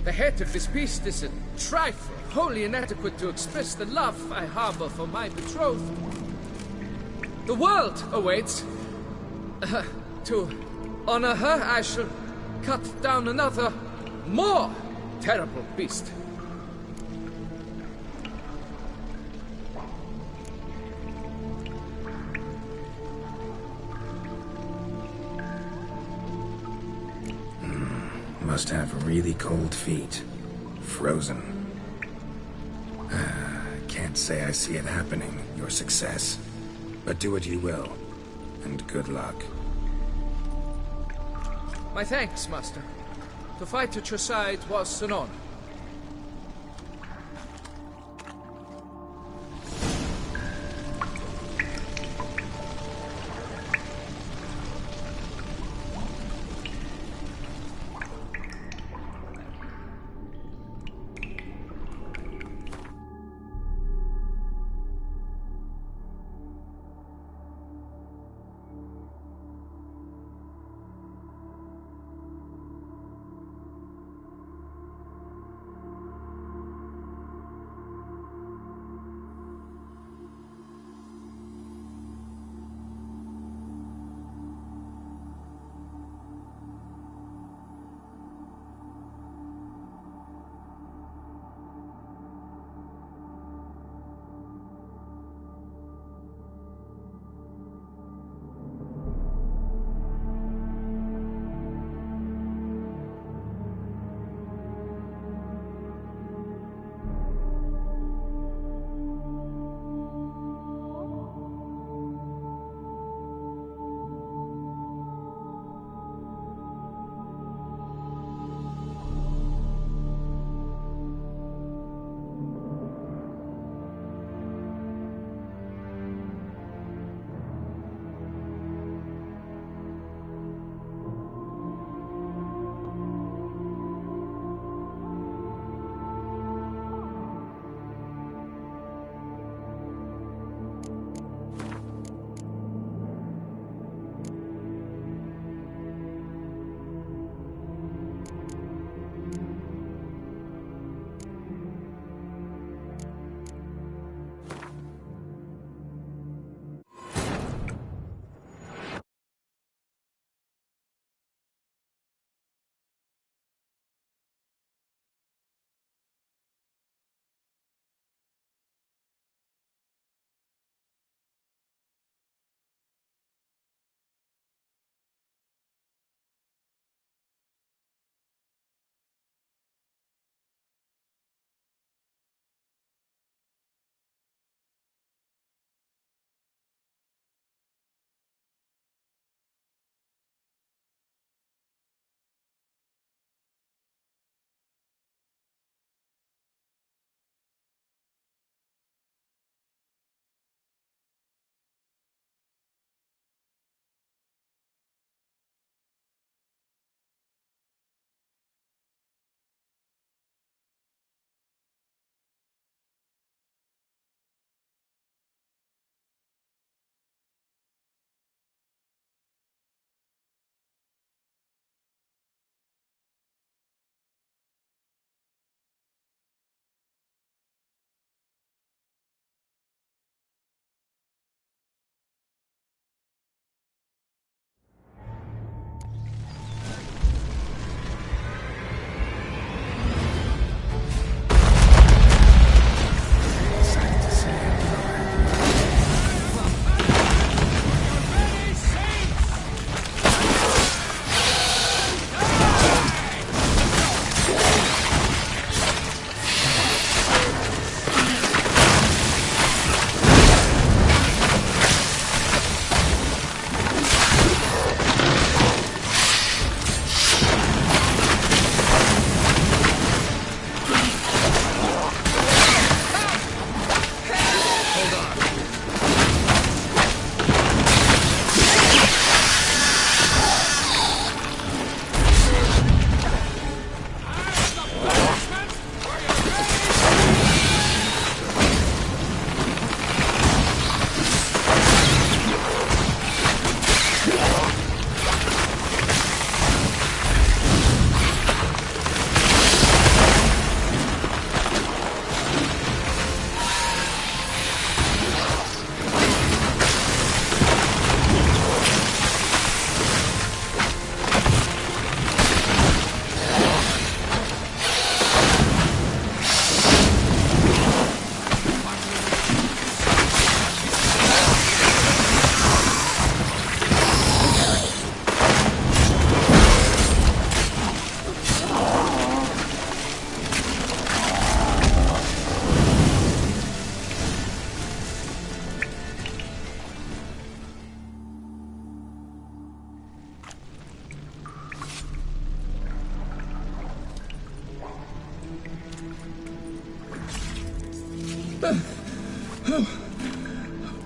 The head of this beast is a trifle, wholly inadequate to express the love I harbor for my betrothed. The world awaits. To honor her, I shall cut down another, more terrible beast. Must have really cold feet. Frozen. Can't say I see it happening, your success. But do what you will, and good luck. My thanks, Master. To fight at your side was an honor.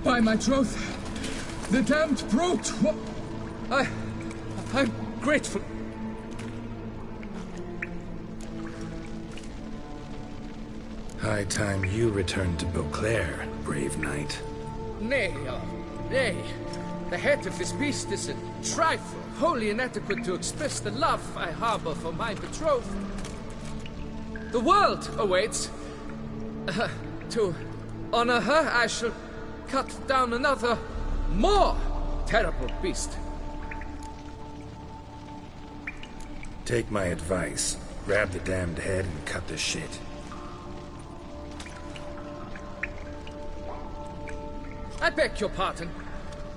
By my troth, the damned brute! I'm grateful. High time you returned to Beauclair, brave knight. Nay, nay. The head of this beast is a trifle, wholly inadequate to express the love I harbor for my betrothed. The world awaits. To honor her, I shall cut down another, more terrible beast. Take my advice. Grab the damned head and cut the shit. I beg your pardon.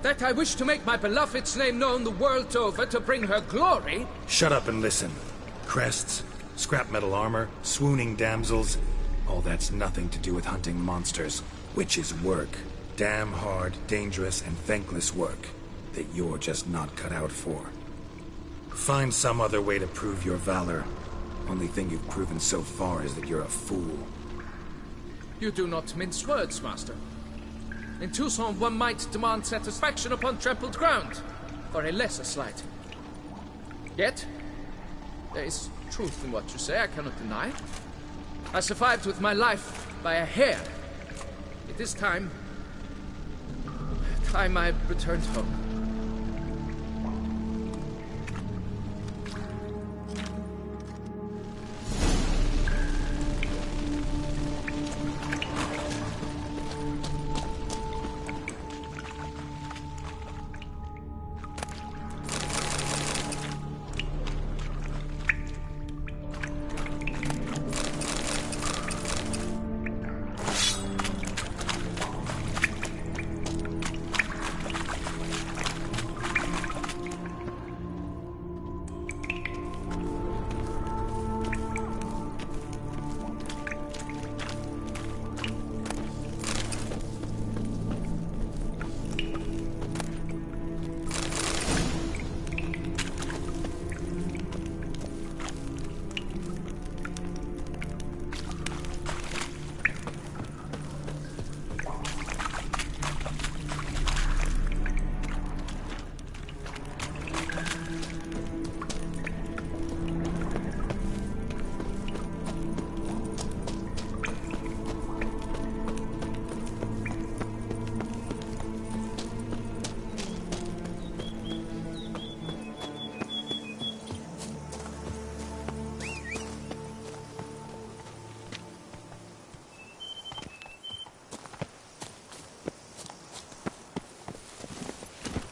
That I wish to make my beloved's name known the world over to bring her glory. Shut up and listen. Crests, scrap metal armor, swooning damsels. All that's nothing to do with hunting monsters, which is work. Damn hard, dangerous, and thankless work that you're just not cut out for. Find some other way to prove your valor. Only thing you've proven so far is that you're a fool. You do not mince words, Master. In Tucson, one might demand satisfaction upon trampled ground, for a lesser slight. Yet, there is truth in what you say, I cannot deny. I survived with my life by a hair. It is time I returned home.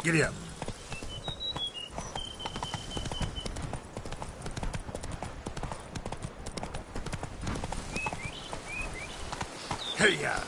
Giddy up. Hey-ya!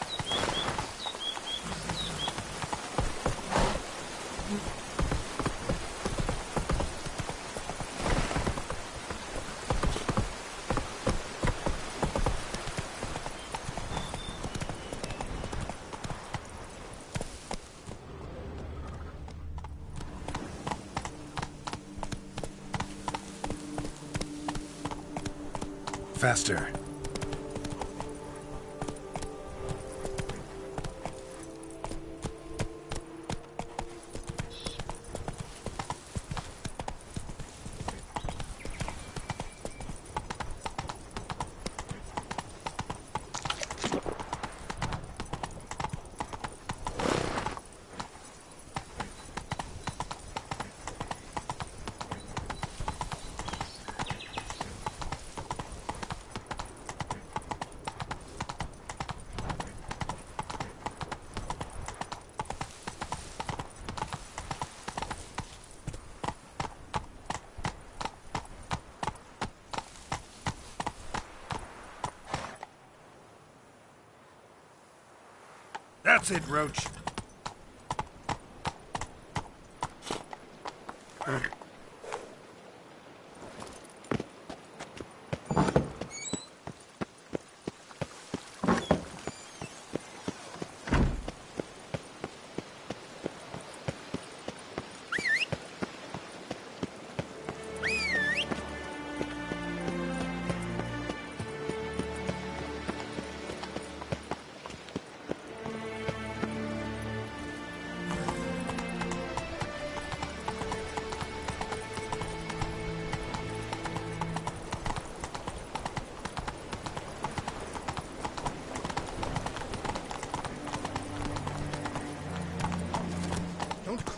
Faster. That's it, Roach.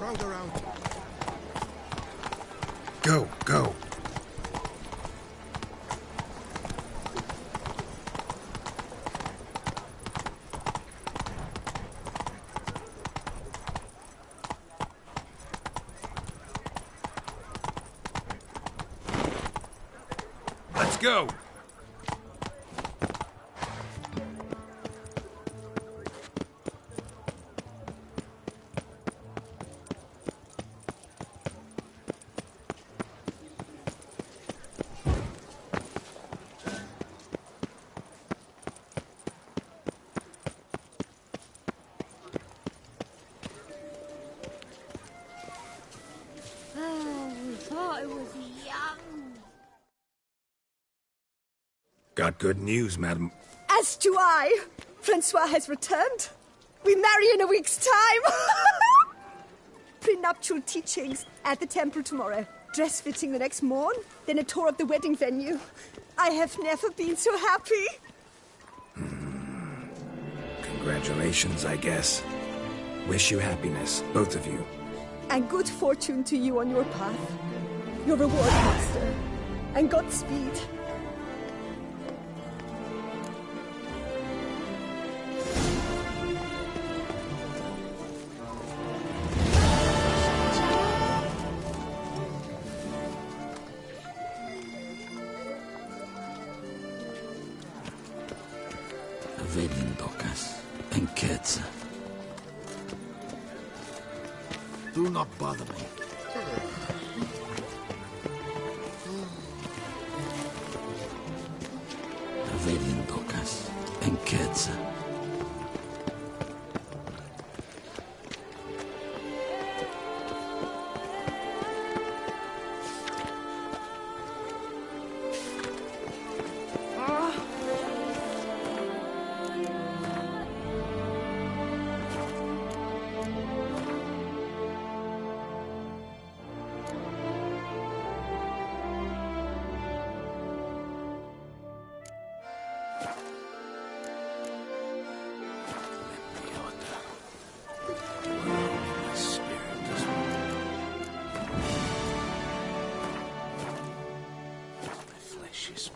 crowd around. Go, go. Let's go. Got good news, madam. As do I. Francois has returned. We marry in a week's time. Prenuptial teachings at the temple tomorrow. Dress fitting the next morn. Then a tour of the wedding venue. I have never been so happy. Congratulations, I guess. Wish you happiness, both of you. And good fortune to you on your path. Your reward, master. And Godspeed. Do not bother me. Avelin Docas and Ketza. She's